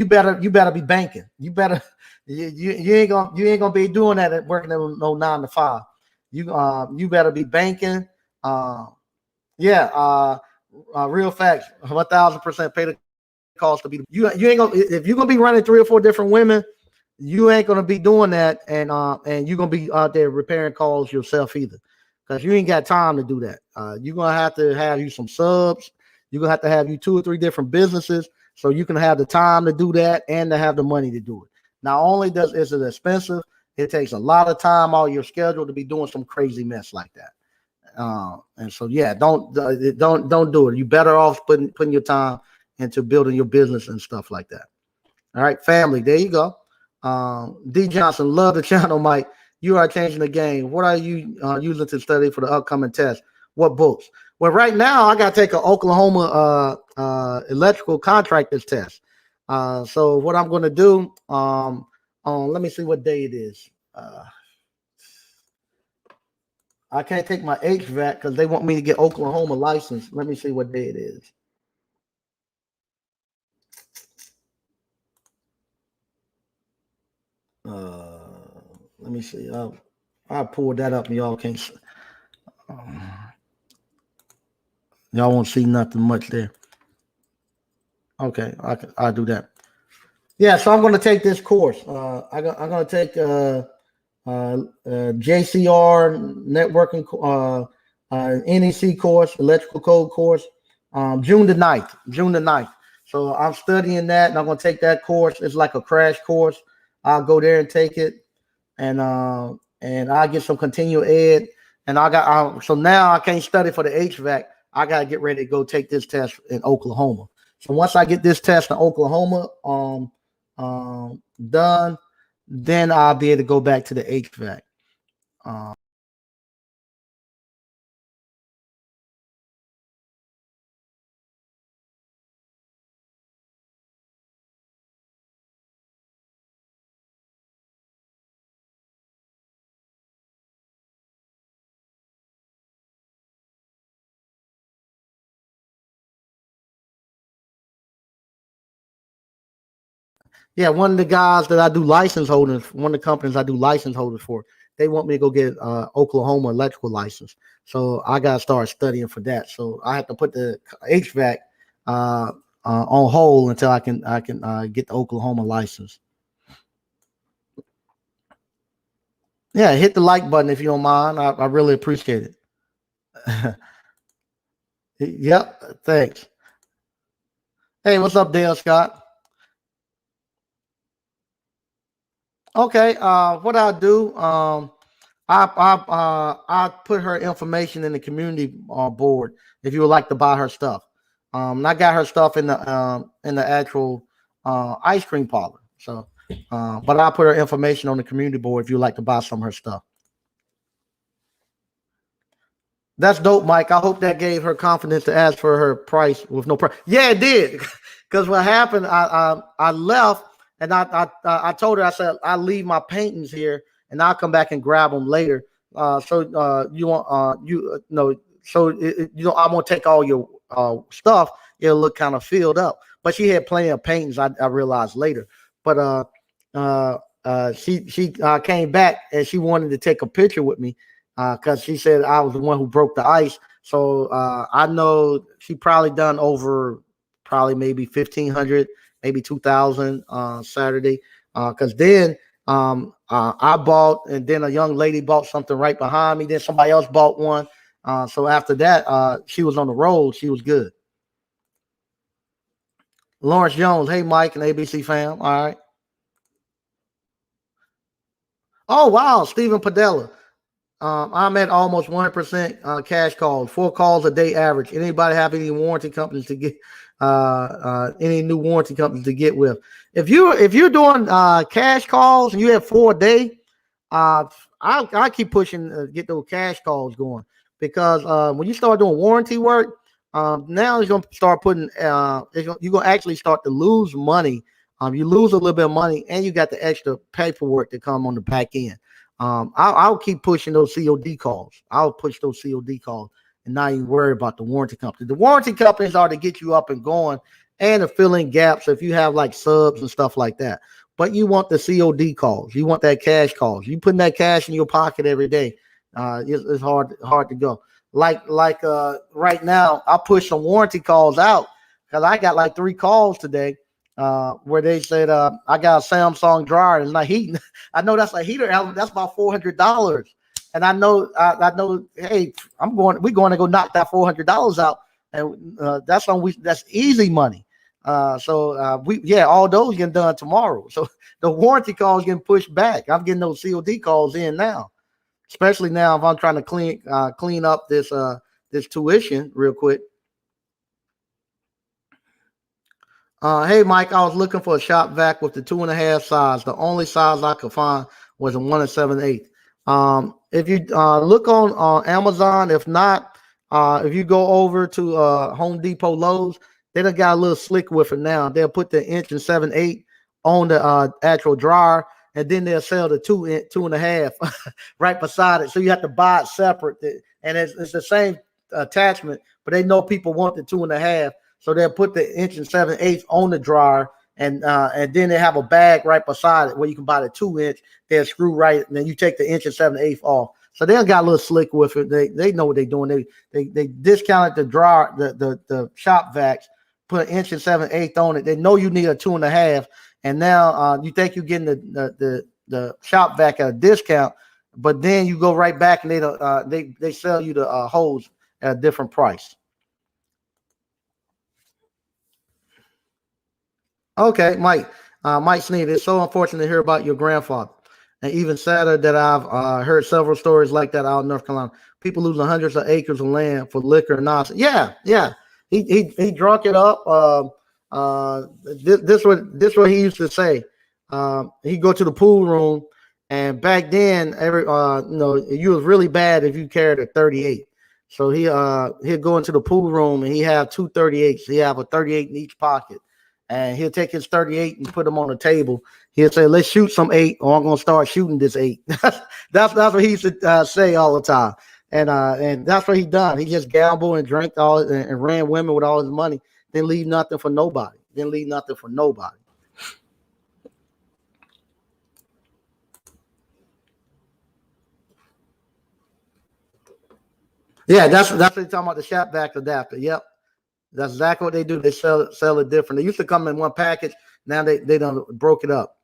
better be banking. You ain't gonna be doing that at working at no 9 to 5. You better be banking. Real facts. 1,000% pay the calls to be. You ain't gonna, if you're gonna be running 3 or 4 different women, you ain't gonna be doing that, and you're gonna be out there repairing calls yourself either, because you ain't got time to do that. You're gonna have to have you some subs. You're gonna have to have you 2 or 3 different businesses so you can have the time to do that and to have the money to do it. Not only is it expensive, it takes a lot of time out of your schedule to be doing some crazy mess like that. And so, yeah, don't do it. You're better off putting your time into building your business and stuff like that. All right, family, there you go. D Johnson, love the channel, Mike. You are changing the game. What are you using to study for the upcoming test? What books? Well, right now I got to take an Oklahoma electrical contractors test. So what I'm going to do, let me see what day it is. I can't take my HVAC because they want me to get Oklahoma license. Let me see what day it is. Let me see. I'll pull that up and y'all can't. Y'all won't see nothing much there. Okay, I'll do that. Yeah, so I'm going to take this course. I'm going to take JCR networking, NEC course, electrical code course, June the 9th. So I'm studying that, and I'm going to take that course. It's like a crash course. I'll go there and take it, and I'll get some continual ed. And so now I can't study for the HVAC. I got to get ready to go take this test in Oklahoma. So once I get this test in Oklahoma done, then I'll be able to go back to the HVAC. Yeah, one of the guys that I do license holders, one of the companies I do license holders for, they want me to go get Oklahoma electrical license. So I got to start studying for that. So I have to put the HVAC on hold until I can get the Oklahoma license. Yeah, hit the like button if you don't mind. I really appreciate it. Yep, thanks. Hey, what's up, Dale Scott? Okay, what I'll do, I put her information in the community board if you would like to buy her stuff. And I got her stuff in the actual ice cream parlor. So, but I'll put her information on the community board if you'd like to buy some of her stuff. That's dope, Mike. I hope that gave her confidence to ask for her price with no price. Yeah, it did. Because what happened, I left. And I told her, I said, I'll leave my paintings here and I'll come back and grab them later. So you want, I won't take all your stuff. It'll look kind of filled up. But she had plenty of paintings, I realized later. But she came back and she wanted to take a picture with me because she said I was the one who broke the ice. So I know she probably done over maybe 1,500. Maybe 2,000 Saturday, because then I bought, and then a young lady bought something right behind me. Then somebody else bought one. So after that, she was on the road. She was good. Lawrence Jones, hey Mike and ABC fam. All right. Oh wow, Stephen Padella. I'm at almost 100% cash calls, 4 calls a day average. Anybody have any warranty companies to get? Any new warranty companies to get with? If you're doing cash calls and you have 4 a day, I keep pushing to get those cash calls going, because when you start doing warranty work, now it's gonna start putting you're gonna actually start to lose money. You lose a little bit of money, and you got the extra paperwork to come on the back end. I'll keep pushing those COD calls. I'll push those COD calls and not even worry about the warranty company. The warranty companies are to get you up and going and to fill in gaps if you have like subs and stuff like that. But you want the COD calls. You want that cash calls. You putting that cash in your pocket every day. It's hard to go. Like right now, I push some warranty calls out because I got like 3 calls today where they said I got a Samsung dryer and it's not heating. I know that's a heater element. That's about $400, and I know Hey, we're going to go knock that $400 out, and that's easy money. All those getting done tomorrow. So the warranty calls getting pushed back. I'm getting those COD calls in now, especially now if I'm trying to clean up this tuition real quick. Hey Mike, I was looking for a shop vac with the 2.5 size. The only size I could find was a 1 7/8. If you look on Amazon, if not, if you go over to Home Depot, Lowe's, they done got a little slick with it now. They'll put the 1 7/8 on the actual dryer, and then they'll sell the 2.5 right beside it. So you have to buy it separate, and it's the same attachment, but they know people want the 2.5. So they'll put the 1 7/8 on the dryer, and then they have a bag right beside it where you can buy the 2-inch. They'll screw right, and then you take the 1 7/8 off. So they got a little slick with it. They know what they're doing. They discounted the dryer, the shop vacs, put 1 7/8 on it. They know you need a 2.5, and now you think you're getting the shop vac at a discount, but then you go right back and they sell you the hose at a different price. Okay, Mike. Mike Sneed, it's so unfortunate to hear about your grandfather. And even sadder that I've heard several stories like that out in North Carolina. People losing hundreds of acres of land for liquor and nonsense. Yeah. He drunk it up. This what he used to say. He'd go to the pool room, and back then, you was really bad if you carried a 38. So he'd go into the pool room and he have 2 38s. He have a 38 in each pocket. And he'll take his 38 and put them on the table. He'll say, "Let's shoot some 8, or I'm gonna start shooting this 8." that's what he used to say all the time. And that's what he done. He just gambled and drank and ran women with all his money. Didn't leave nothing for nobody. Yeah, that's what they're talking about, the shop vac adapter. Yep. That's exactly what they do. They sell it different. They used to come in one package. Now they done broke it up.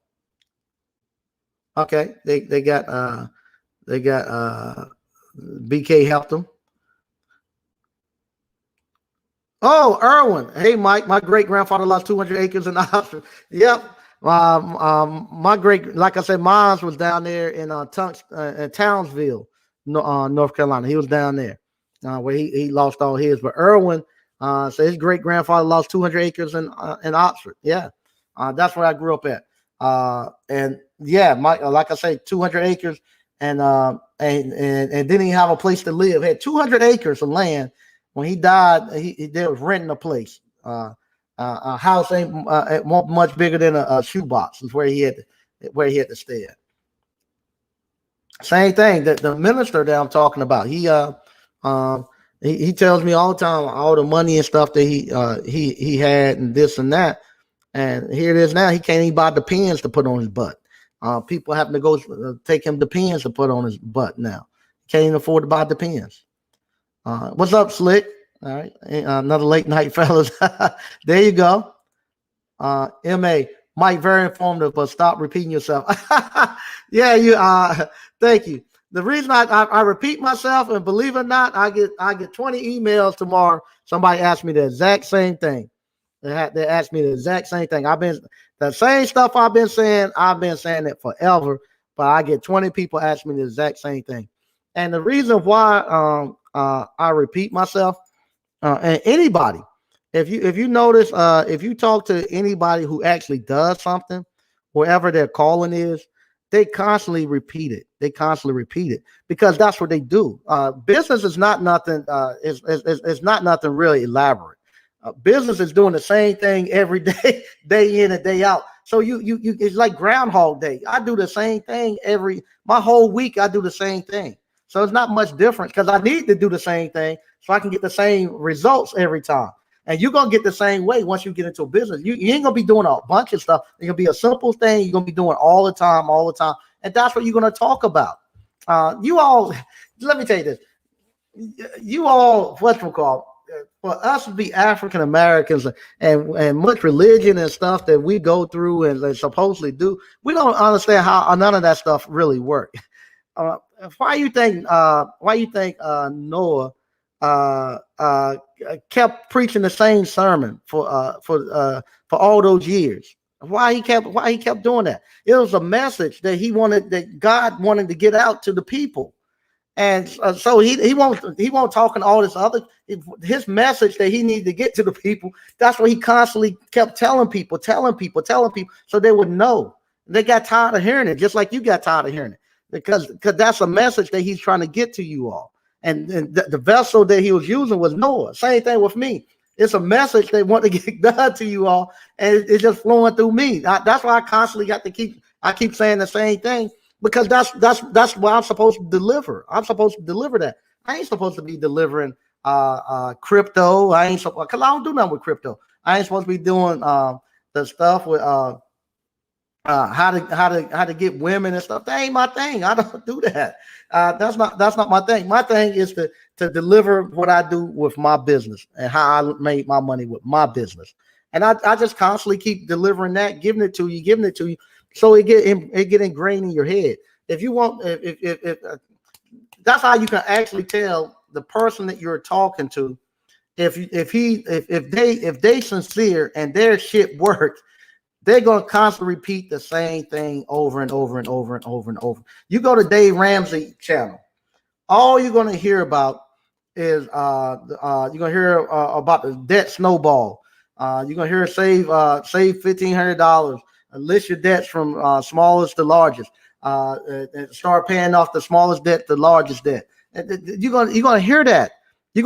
Okay, they got BK helped them. Oh, Irwin. Hey, Mike. My great grandfather lost 200 acres in Oxford. Yep. My like I said, mine was down there in Townsville, North Carolina. He was down there where he lost all his. But Irwin. So his great grandfather lost 200 acres in Oxford. Yeah, that's where I grew up at. And yeah, like I say, 200 acres, and didn't even have a place to live. Had 200 acres of land. When he died, they was renting a place. A house ain't much bigger than a shoebox. Is where he had to stay at. Same thing that the minister that I'm talking about. He tells me all the time all the money and stuff that he had and this and that, and here it is now. He can't even buy the pens to put on his butt. People having to go take him the pens to put on his butt now. He can't even afford to buy the pens. What's up, Slick? All right, another late night, fellas. There you go. Ma Mike, very informative, but stop repeating yourself. Yeah, you. Thank you. The reason I repeat myself, and believe it or not, I get 20 emails tomorrow. Somebody asked me the exact same thing. They asked me the exact same thing. The same stuff I've been saying it forever, but I get 20 people ask me the exact same thing. And the reason why I repeat myself, and anybody, if you notice, if you talk to anybody who actually does something, wherever their calling is, they constantly repeat it. Because that's what they do. Business is not nothing. It's not nothing really elaborate. Business is doing the same thing every day, day in and day out. So you it's like Groundhog Day. I do the same thing my whole week. I do the same thing. So it's not much difference because I need to do the same thing so I can get the same results every time. And you're going to get the same way once you get into a business. You ain't going to be doing a bunch of stuff. It's going to be a simple thing. You're going to be doing all the time. And that's what you're going to talk about. You all, let me tell you this. You all, what's it called? for us to be African Americans and much religion and stuff that we go through and supposedly do, we don't understand how none of that stuff really works. Uh, why you think Noah uh, uh, kept preaching the same sermon for all those years? Why he kept doing that? It was a message that God wanted to get out to the people. And so he won't talking all this other, his message that he needed to get to the people. That's what he constantly kept telling people, so they would know. They got tired of hearing it, just like you got tired of hearing it, because that's a message that he's trying to get to you all. And the vessel that he was using was Noah. Same thing with me. It's a message they want to get done to you all, and it's just flowing through me. That's why I constantly got to keep saying the same thing. Because that's what I'm supposed to deliver. I'm supposed to deliver that. I ain't supposed to be delivering crypto. Because I don't do nothing with crypto. I ain't supposed to be doing the stuff with how to get women and stuff. That ain't my thing. I don't do that. That's not my thing. My thing is to deliver what I do with my business and how I made my money with my business. And I just constantly keep delivering that, giving it to you. So it get ingrained in your head. If you want, if that's how you can actually tell the person that you're talking to, if they sincere and their shit works, they're gonna constantly repeat the same thing over and over and over and over and over. You go to Dave Ramsey channel, all you're gonna hear about is you're gonna hear about the debt snowball. You're gonna hear save $1,500. List your debts from smallest to largest. And start paying off the smallest debt to largest debt. You're gonna hear that. He's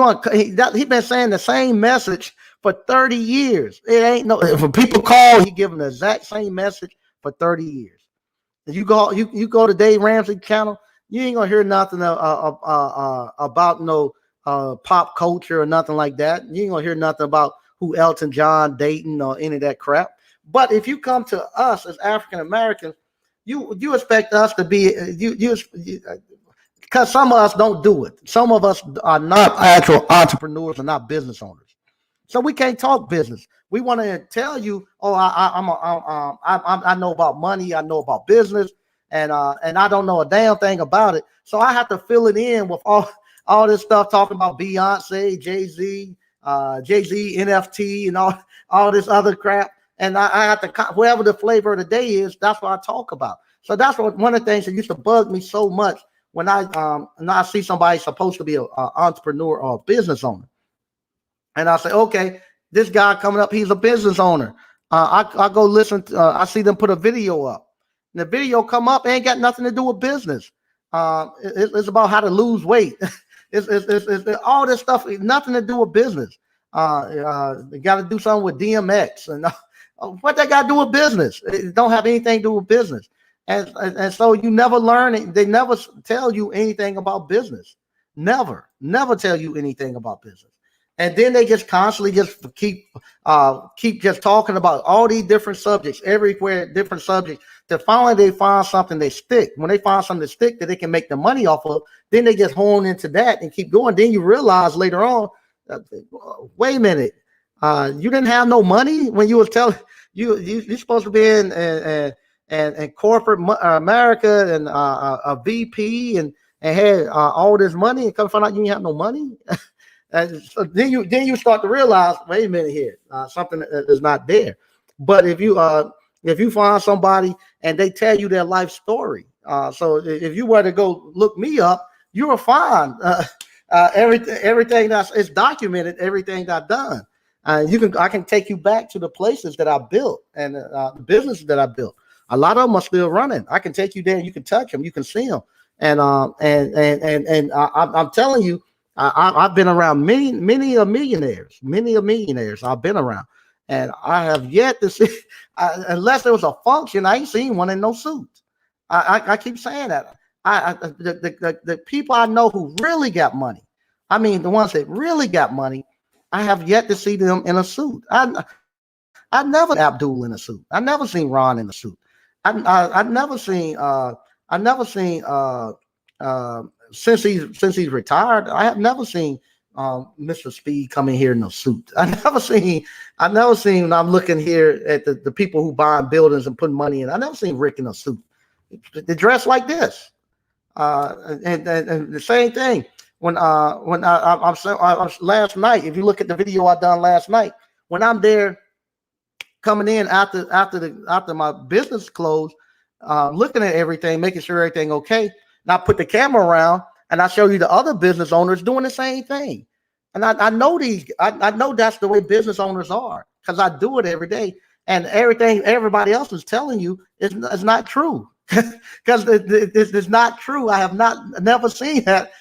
been saying the same message for 30 years. It ain't no. If people call, he giving the exact same message for 30 years. If you go to Dave Ramsey channel, you ain't gonna hear nothing about no pop culture or nothing like that. You ain't gonna hear nothing about who Elton John dating or any of that crap. But if you come to us as African Americans, you expect us to be because some of us don't do it. Some of us are not actual entrepreneurs and not business owners, so we can't talk business. We want to tell you, oh, I know about money, I know about business, and I don't know a damn thing about it. So I have to fill it in with all this stuff talking about Beyonce, Jay-Z, NFT, and all this other crap. And I have to, whatever the flavor of the day is, that's what I talk about. So that's one of the things that used to bug me so much when I see somebody supposed to be an entrepreneur or a business owner. And I say, okay, this guy coming up, he's a business owner. I go listen, I see them put a video up. And the video come up, it ain't got nothing to do with business. It's about how to lose weight. it's all this stuff, nothing to do with business. You got to do something with DMX and what they got to do with business? It don't have anything to do with business. And so you never learn it. They never tell you anything about business. Never tell you anything about business. And then they just constantly just keep just talking about all these different subjects, everywhere, different subjects. Till finally they find something they stick. When they find something to stick that they can make the money off of, then they just hone into that and keep going. Then you realize later on, wait a minute, you didn't have no money when you was telling you're supposed to be in corporate America and a VP and had all this money, and come find out you didn't have no money. And so then you start to realize, wait a minute here, something is not there. But if you find somebody and they tell you their life story, so if you were to go look me up, you will find everything it's documented, everything that I've done. I can take you back to the places that I built and the businesses that I built. A lot of them are still running. I can take you there. You can touch them. You can see them. And I'm telling you, I've been around many millionaires. I've been around, and I have yet to see, unless there was a function, I ain't seen one in no suit. I keep saying that. The people I know who really got money, I mean the ones that really got money, I have yet to see them in a suit. I never seen Abdul in a suit. I never seen Ron in a suit. I never seen since he's retired. I have never seen Mr. Speed come in here in a suit. I never seen when I'm looking here at the people who buying buildings and putting money in. I never seen Rick in a suit. They dress like this. And the same thing when I'm last night. If you look at the video I done last night, when I'm there coming in after my business closed, looking at everything, making sure everything okay, and I put the camera around and I show you the other business owners doing the same thing. And I know I know that's the way business owners are, because I do it every day, and everything everybody else is telling you is not true. Because it's not true. I have never seen that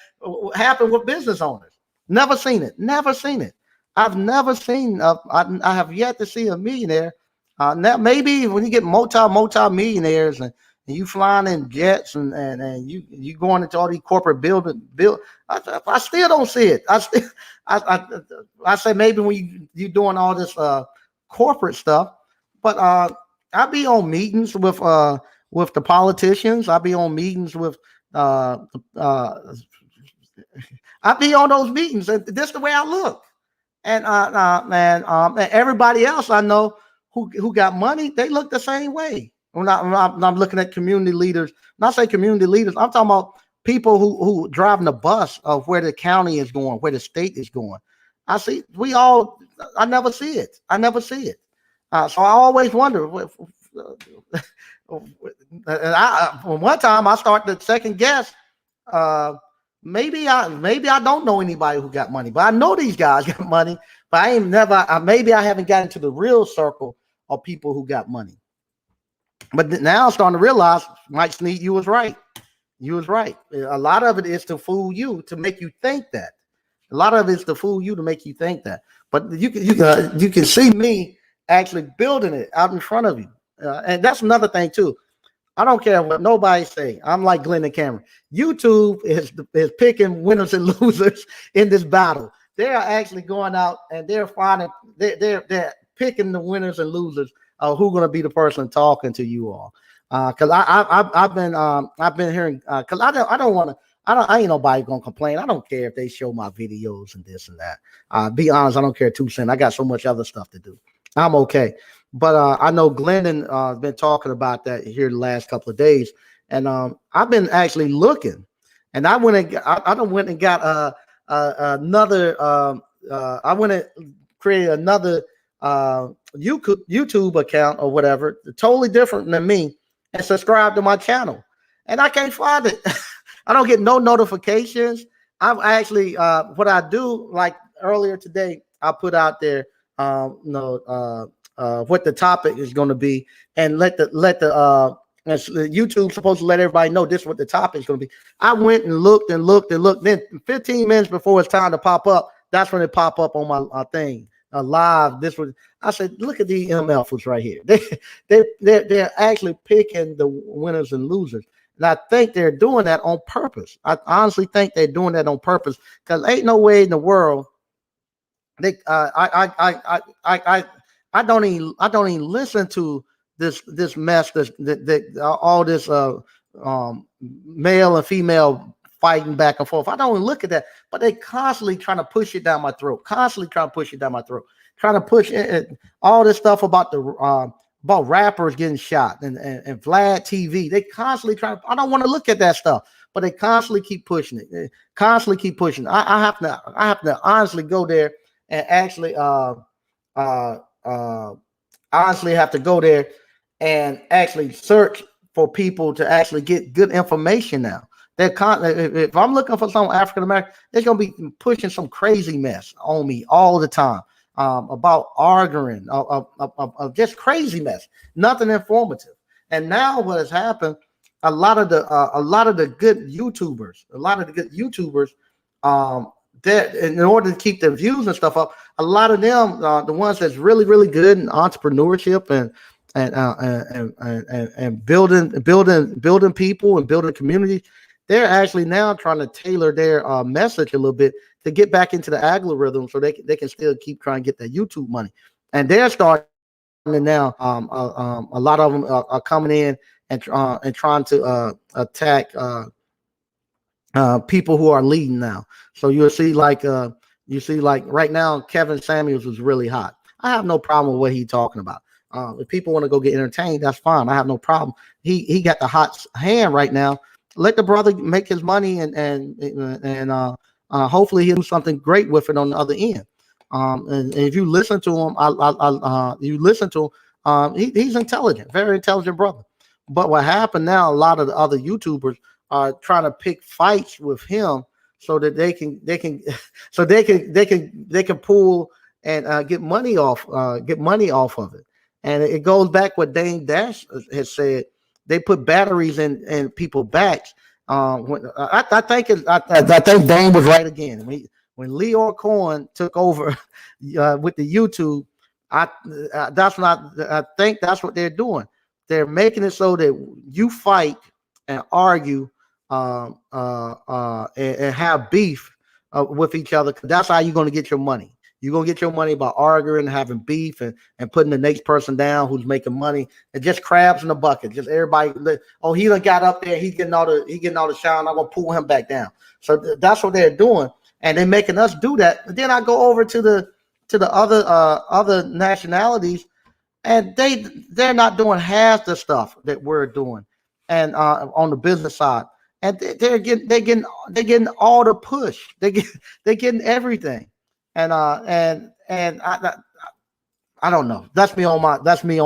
happen with business owners. Never seen it. Never seen it. I've never seen. I have yet to see a millionaire. Now maybe when you get multi millionaires and you flying in jets and you going into all these corporate I still don't see it. I say maybe when you doing all this corporate stuff, but I be on meetings with the politicians. I be on meetings with I be on those meetings, and this is the way I look. And and everybody else I know who got money, they look the same way. When I'm looking at community leaders, when I say community leaders, I'm talking about people who driving the bus of where the county is going, where the state is going. I never see it. I never see it. So I always wonder. One time I started to second guess. Maybe I don't know anybody who got money, but I know these guys got money. But I ain't never. Maybe I haven't gotten to the real circle of people who got money. But now I'm starting to realize, Mike Sneed, you was right. You was right. A lot of it is to fool you, to make you think that. A lot of it is to fool you, to make you think that. But you can see me actually building it out in front of you. And that's another thing too. I don't care what nobody say. I'm like Glenn and Cameron. YouTube is picking winners and losers in this battle. They are actually going out and they're picking the winners and losers of who's going to be the person talking to you all. Because I've been hearing, because I ain't nobody gonna complain. I don't care if they show my videos and this and that. Be honest, I don't care 2 cents. I got so much other stuff to do. I'm okay. But I know Glendon has been talking about that here the last couple of days, and I've been actually looking, and I went and got another. I went and created another YouTube account or whatever, totally different than me, and subscribe to my channel, and I can't find it. I don't get no notifications. I've actually what I do, like earlier today, I put out there what the topic is going to be, and let the YouTube supposed to let everybody know this is what the topic is going to be. I went and looked. Then 15 minutes before it's time to pop up, that's when it pop up on my thing live. This was, I said, look at these MFs right here. They're actually picking the winners and losers. And I think they're doing that on purpose. I honestly think they're doing that on purpose, because ain't no way in the world I don't even listen to this mess that all this male and female fighting back and forth. I don't even look at that, but they constantly trying to push it down my throat. Trying to push all this stuff about about rappers getting shot and Vlad TV. They constantly try. I don't want to look at that stuff, but they constantly keep pushing it. I have to honestly go there and actually honestly have to go there and actually search for people to actually get good information now. If I'm looking for some African American, they're gonna be pushing some crazy mess on me all the time about arguing, of just crazy mess, nothing informative. And now what has happened? A lot of the good YouTubers, that in order to keep their views and stuff up, a lot of them, the ones that's really, really good in entrepreneurship and building people and building communities, they're actually now trying to tailor their message a little bit to get back into the algorithm, so they can still keep trying to get that YouTube money. And they're starting now. A lot of them are coming in and trying to attack people who are leading now. So you'll see like You see, like right now, Kevin Samuels is really hot. I have no problem with what he's talking about. If people want to go get entertained, that's fine. I have no problem. He got the hot hand right now. Let the brother make his money, and hopefully he'll do something great with it on the other end. And if you listen to him, you listen to him. He's intelligent, very intelligent brother. But what happened now? A lot of the other YouTubers are trying to pick fights with him so that they can so they can pull and get money off of it. And it goes back what Dame Dash has said. They put batteries in people's backs. I think Dame was right again. When Leo Cohen took over with the YouTube, I think that's what they're doing. They're making it so that you fight and argue and have beef with each other. That's how you're going to get your money. You're going to get your money by arguing, having beef, and putting the next person down who's making money. And just crabs in the bucket. Just everybody, oh, he done got up there. He's getting all the shine. I'm going to pull him back down. So that's what they're doing. And they're making us do that. And then I go over to the other nationalities, and they're not doing half the stuff that we're doing, and on the business side, and they're getting all the push. They're getting everything, and I don't know. That's me on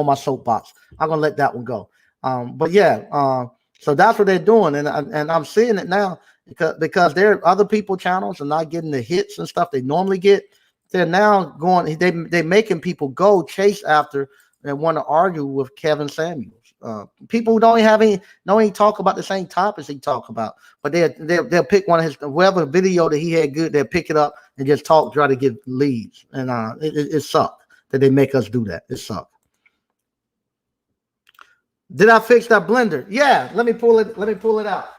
my soapbox. I'm gonna let that one go. But yeah, so that's what they're doing, and I'm seeing it now because there are other people channels are not getting the hits and stuff they normally get. They're now going. They're making people go chase after and want to argue with Kevin Samuels. People who don't even talk about the same topics he talk about, but they'll pick one of his whatever video that he had good. They'll pick it up and just try to get leads, and it sucked that they make us do that. It sucked. Did I fix that blender? Yeah. Let me pull it out.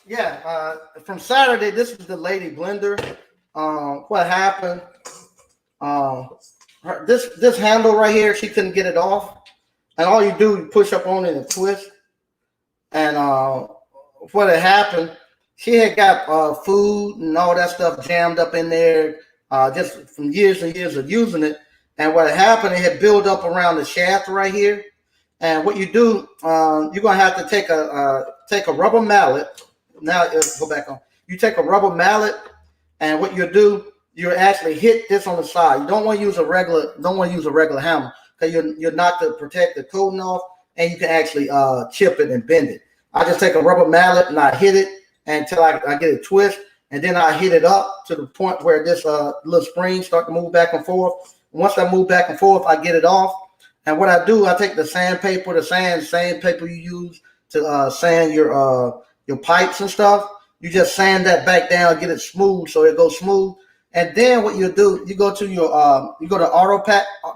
Yeah, from Saturday, this is the lady blender. What happened? This handle right here, she couldn't get it off, and all you do, you push up on it and twist. And what had happened? She had got food and all that stuff jammed up in there, just from years and years of using it. And what had happened? It had built up around the shaft right here. And what you do, you're gonna have to take a rubber mallet. Now go back on. You take a rubber mallet, and what you do, you actually hit this on the side. You don't want to use a regular hammer because you're not to protect the coating off, and you can actually chip it and bend it. I just take a rubber mallet and I hit it until I get it twist, and then I hit it up to the point where this little spring start to move back and forth. And once I move back and forth, I get it off. And what I do, I take the sandpaper, same paper you use to sand your pipes and stuff. You just sand that back down, get it smooth so it goes smooth. And then what you do, you go to the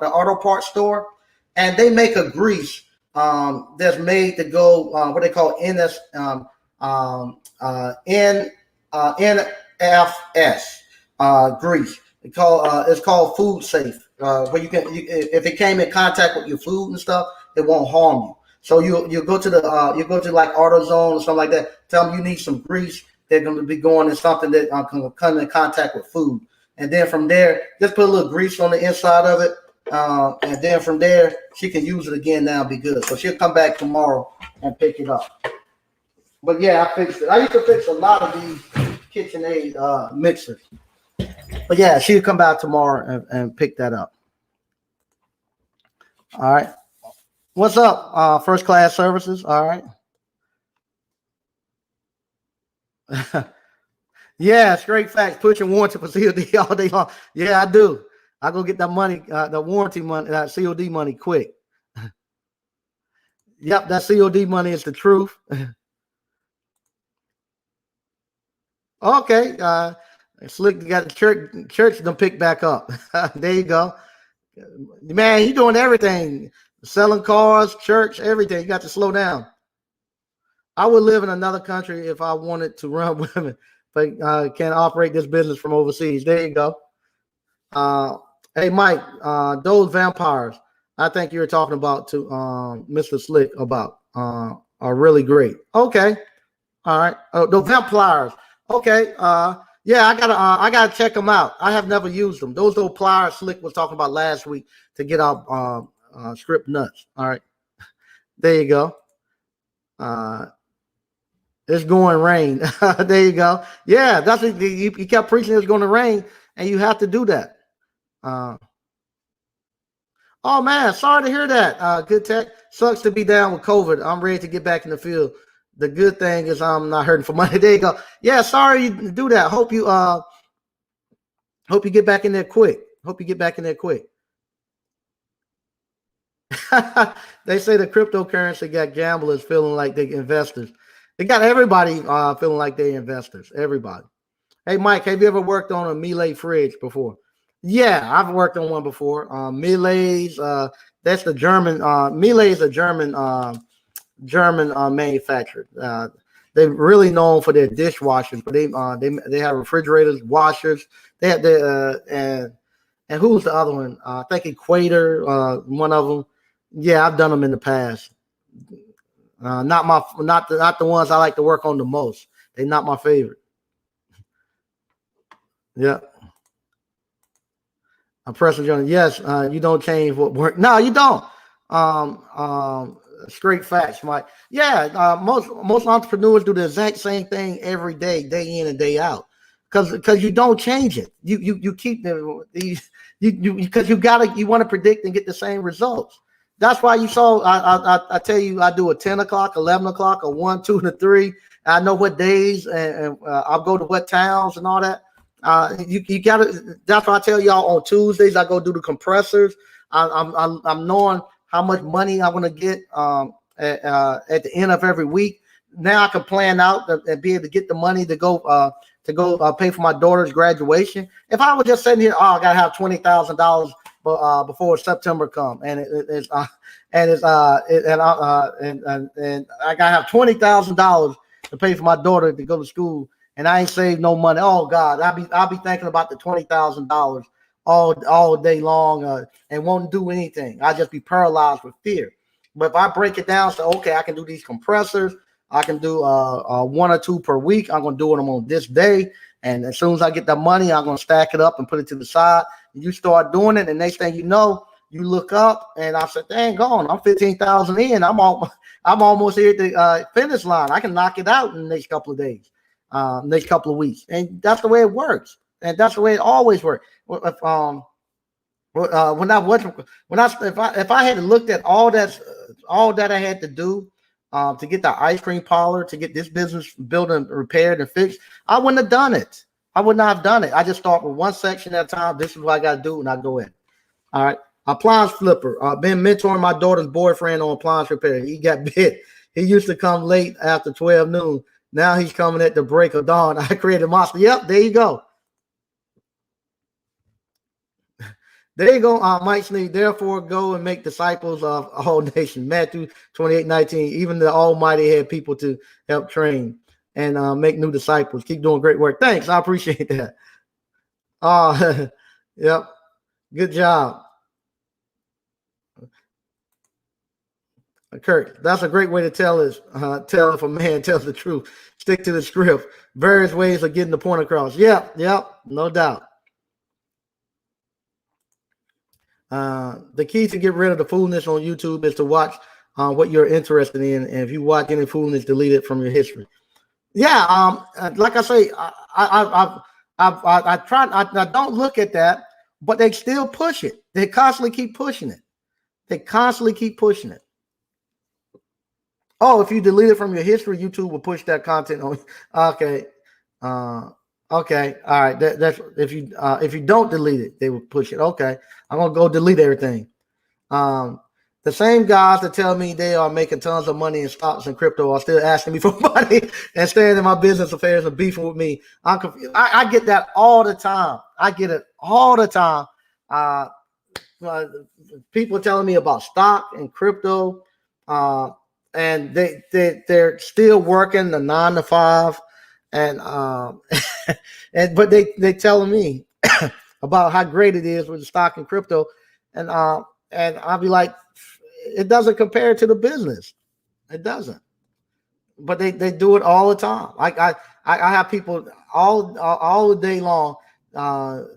auto parts store, and they make a grease that's made to go what they call NFS grease. It's called food safe. Where if it came in contact with your food and stuff, it won't harm you. So you go to like AutoZone or something like that. Tell them you need some grease. They're going to be going in something that can come in contact with food, and then from there, just put a little grease on the inside of it, and then from there, she can use it again. Now be good. So she'll come back tomorrow and pick it up. But yeah, I fixed it. I used to fix a lot of these KitchenAid mixers. But yeah, she'll come back tomorrow and pick that up. All right. What's up, First Class Services? All right. Yeah, straight facts. Pushing warranty for COD all day long. Yeah, I do. I go get that money, the warranty money, that COD money quick. Yep, that COD money is the truth. Okay. Slick got the church done pick back up. There you go. Man, you doing everything. Selling cars, church, everything. You got to slow down. I would live in another country if I wanted to run women, but can't operate this business from overseas. There you go. Hey, Mike, those vampires I think you were talking about to Mr. Slick about are really great. Okay. All right. Oh, the vampires. Okay. Yeah, I gotta check them out. I have never used them. Those little pliers Slick was talking about last week to get out strip nuts. All right. There you go. Uh, it's going to rain. There you go. Yeah, that's it. You kept preaching it's going to rain, and you have to do that. Uh, oh man, sorry to hear that. Good tech. Sucks to be down with COVID. I'm ready to get back in the field. The good thing is I'm not hurting for money. There you go. Yeah, sorry you do that. Hope you get back in there quick. Hope you get back in there quick. They say the cryptocurrency got gamblers feeling like they investors. It got everybody feeling like they investors. Everybody. Hey, Mike, have you ever worked on a Miele fridge before? Yeah, I've worked on one before. Miele's, that's the German. Miele is a German manufacturer. They're really known for their dishwashers, but they have refrigerators, washers. They have and who's the other one? I think Equator, one of them. Yeah, I've done them in the past. Not the ones I like to work on the most. They're not my favorite. Yeah. I'm pressing Johnny. Yes, you don't change what work. No, you don't. Straight facts, Mike. Yeah, most entrepreneurs do the exact same thing every day in and day out, because you don't change it. You keep you because you want to predict and get the same results. That's why you saw I tell you I do a 10 o'clock, 11 o'clock, a 1, 2, and a 3. I know what days and I'll go to what towns and all that. You gotta. That's why I tell y'all on Tuesdays I go do the compressors. I'm knowing how much money I'm gonna get at the end of every week. Now I can plan out and be able to get the money to go pay for my daughter's graduation. If I was just sitting here, I gotta have $20,000 before September come, and and I gotta have $20,000 to pay for my daughter to go to school. And I ain't saved no money. Oh God, I'll be thinking about the $20,000 all day long and won't do anything. I'll just be paralyzed with fear. But if I break it down, so okay, I can do these compressors. I can do 1 or 2 per week. I'm gonna do them on this day, and as soon as I get the money, I'm gonna stack it up and put it to the side. And you start doing it, and next thing you know, you look up, and I said, "Dang, gone! I'm 15,000 in. I'm almost here at the finish line. I can knock it out in the next couple of days." Next couple of weeks, and that's the way it works, and that's the way it always works. If I had looked at all that I had to do to get the ice cream parlor, to get this business built and repaired and fixed, I wouldn't have done it. I would not have done it. I just start with one section at a time. This is what I got to do, and I go in. All right, appliance flipper. Been mentoring my daughter's boyfriend on appliance repair. He got bit. He used to come late after 12 noon. Now he's coming at the break of dawn. I created a monster. Yep, there you go. There you go, Mike Sneed. Therefore, go and make disciples of all nations. Matthew 28:19. Even the Almighty had people to help train and make new disciples. Keep doing great work. Thanks. I appreciate that. Yep. Good job. Kirk, that's a great way to tell if a man tells the truth. Stick to the script. Various ways of getting the point across. Yep, no doubt. The key to get rid of the foolishness on YouTube is to watch what you're interested in, and if you watch any foolishness, delete it from your history. Yeah, like I say, I try. I don't look at that, but they still push it. They constantly keep pushing it. Oh, if you delete it from your history, YouTube will push that content on. Okay. Okay. All right. That's if you don't delete it, they will push it. Okay. I'm gonna go delete everything. The same guys that tell me they are making tons of money in stocks and crypto are still asking me for money and staying in my business affairs and beefing with me. I'm confused. I get that all the time. I get it all the time. People telling me about stock and crypto. And they're still working the 9 to 5, and but they telling me about how great it is with the stock and crypto, and I'll be like, it doesn't compare to the business. It doesn't. But they do it all the time. I have people all the day long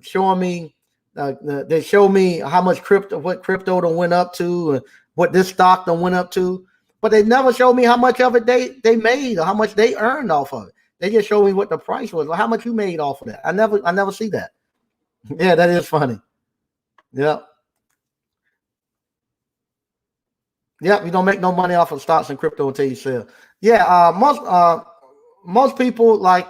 showing me. They show me how much what crypto done went up to, and what this stock done went up to. But they never show me how much of it they made or how much they earned off of it. They just show me what the price was or how much you made off of that. I never see that. Yeah, that is funny. Yep. Yep, you don't make no money off of stocks and crypto until you sell. Yeah, most people like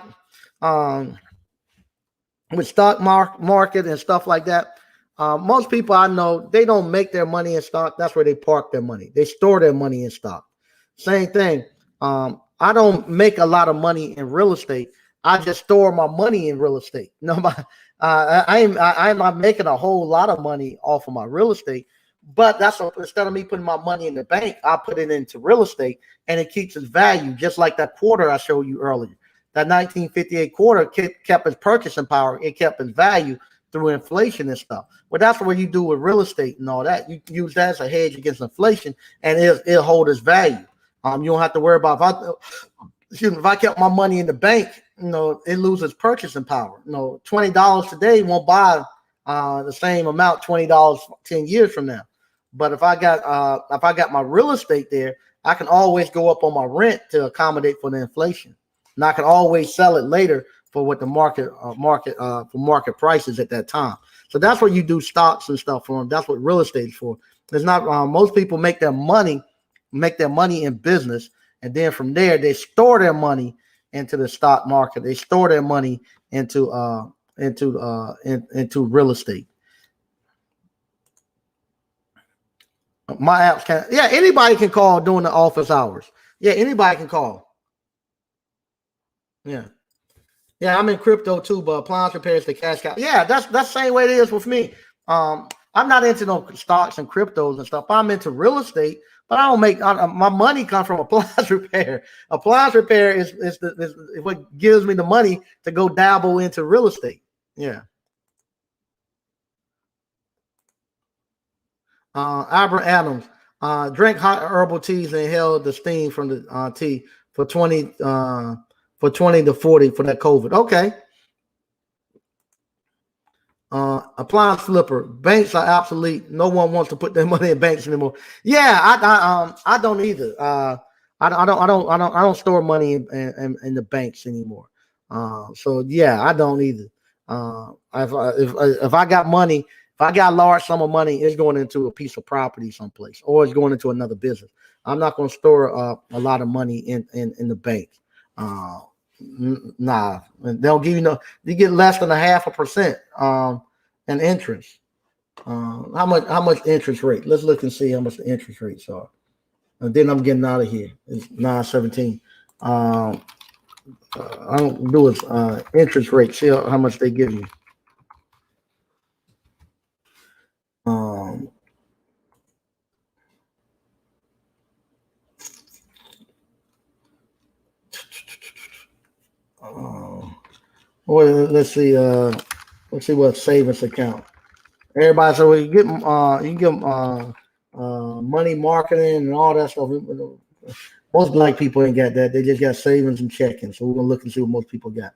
with stock market and stuff like that. Most people I know, they don't make their money in stock. That's where they park their money. They store their money in stock. Same thing. I don't make a lot of money in real estate. I just store my money in real estate. No, I'm not making a whole lot of money off of my real estate. But instead of me putting my money in the bank, I put it into real estate, and it keeps its value, just like that quarter I showed you earlier. That 1958 quarter kept its purchasing power. It kept its value through inflation and stuff. Well, that's what you do with real estate and all that. You use that as a hedge against inflation, and it'll hold its value. You don't have to worry about if I kept my money in the bank, it loses purchasing power. $20 today won't buy the same amount $20 10 years from now. But if I got my real estate there, I can always go up on my rent to accommodate for the inflation, and I can always sell it later for what the market prices at that time. So that's what you do stocks and stuff for them. That's what real estate is for. It's not most people make their money in business, and then from there they store their money into the stock market. They store their money into real estate. My apps can, yeah, anybody can call during the office hours. Yeah, anybody can call. Yeah. Yeah, I'm in crypto too, but appliance repairs the cash cow. Yeah, that's the same way it is with me. I'm not into no stocks and cryptos and stuff. I'm into real estate, but I don't make my money comes from appliance repair. Appliance repair is what gives me the money to go dabble into real estate. Yeah. Albert Adams, drink hot herbal teas and inhale the steam from the tea for 20 to 40 for that COVID. Okay. Appliance flipper. Banks are obsolete. No one wants to put their money in banks anymore. Yeah, I don't either. I don't store money in the banks anymore. So yeah, I don't either. If I got money, if I got a large sum of money, it's going into a piece of property someplace, or it's going into another business. I'm not going to store a lot of money in the bank. Nah, they'll give you you get less than 0.5% in interest. How much interest rate? Let's look and see how much the interest rates are. And then I'm getting out of here. It's 9.17. I don't do it. Interest rate. See how much they give you. Well, let's see. Let's see what savings account. Everybody, so you can get money marketing and all that stuff. Most black people ain't got that. They just got savings and checking. So we're gonna look and see what most people got.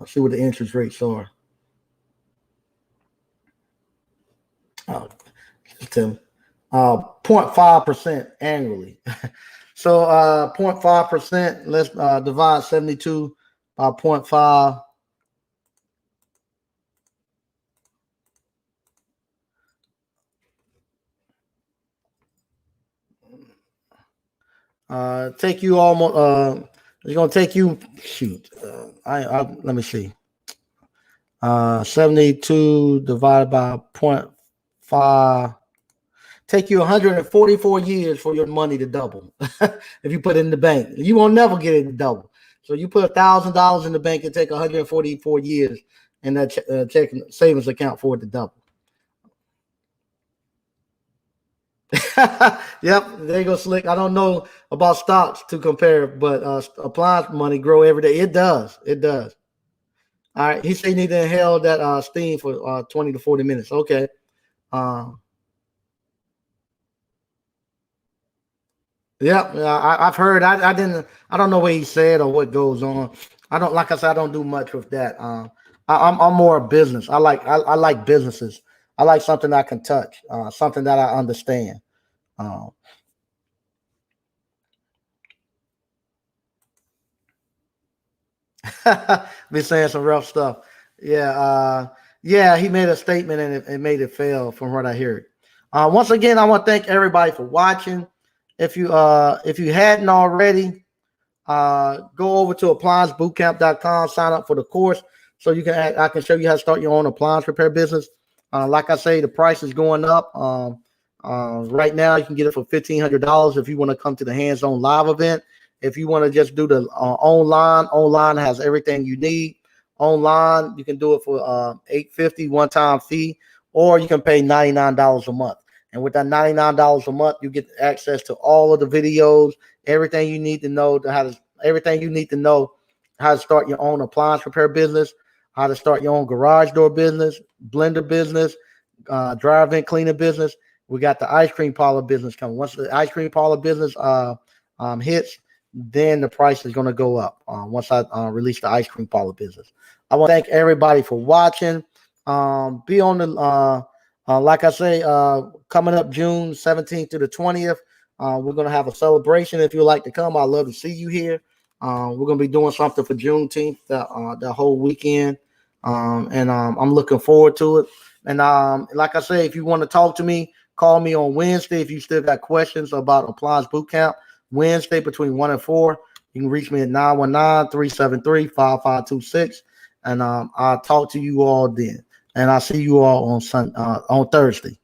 See what the interest rates are. Tell me. 0.5% annually. So 0.5%. Let's divide 72 by 0.5. Take you almost. It's gonna take you. Shoot. Let me see. 72 divided by 0.5. Take you 144 years for your money to double. If you put it in the bank, you won't never get it to double. So you put $1,000 in the bank, and take 144 years in that checking savings account for it to double. Yep, there you go, Slick. I don't know about stocks to compare, but appliance money grow every day. It does. It does. All right. He said he need to inhale that steam for 20 to 40 minutes. Okay. Uh, yeah, I've heard. I didn't. I don't know what he said or what goes on. I don't like I said. I don't do much with that. I'm more a business. I like businesses. I like something I can touch. Something that I understand. Um, Been saying some rough stuff. Yeah, yeah. He made a statement and it made it fail, from what I hear. Once again, I want to thank everybody for watching. If you hadn't already, go over to appliancebootcamp.com, sign up for the course so you can I can show you how to start your own appliance repair business. Like I say, the price is going up. Right now, you can get it for $1,500 if you want to come to the hands-on live event. If you want to just do the online has everything you need. Online, you can do it for $850 one-time fee, or you can pay $99 a month. And with that $99 a month, you get access to all of the videos, everything you need to know everything you need to know how to start your own appliance repair business, how to start your own garage door business, blender business, drive-in cleaner business. We got the ice cream parlor business coming. Once the ice cream parlor business hits, then the price is going to go up. Once I release the ice cream parlor business, I want to thank everybody for watching. Be on the like I say, coming up June 17th to the 20th. We're going to have a celebration. If you'd like to come, I'd love to see you here. We're going to be doing something for Juneteenth, the whole weekend. And I'm looking forward to it. And like I say, if you want to talk to me, call me on Wednesday. If you still got questions about Appliance Bootcamp, Wednesday between 1 and 4, you can reach me at 919-373-5526. And I'll talk to you all then. And I'll see you all on Thursday.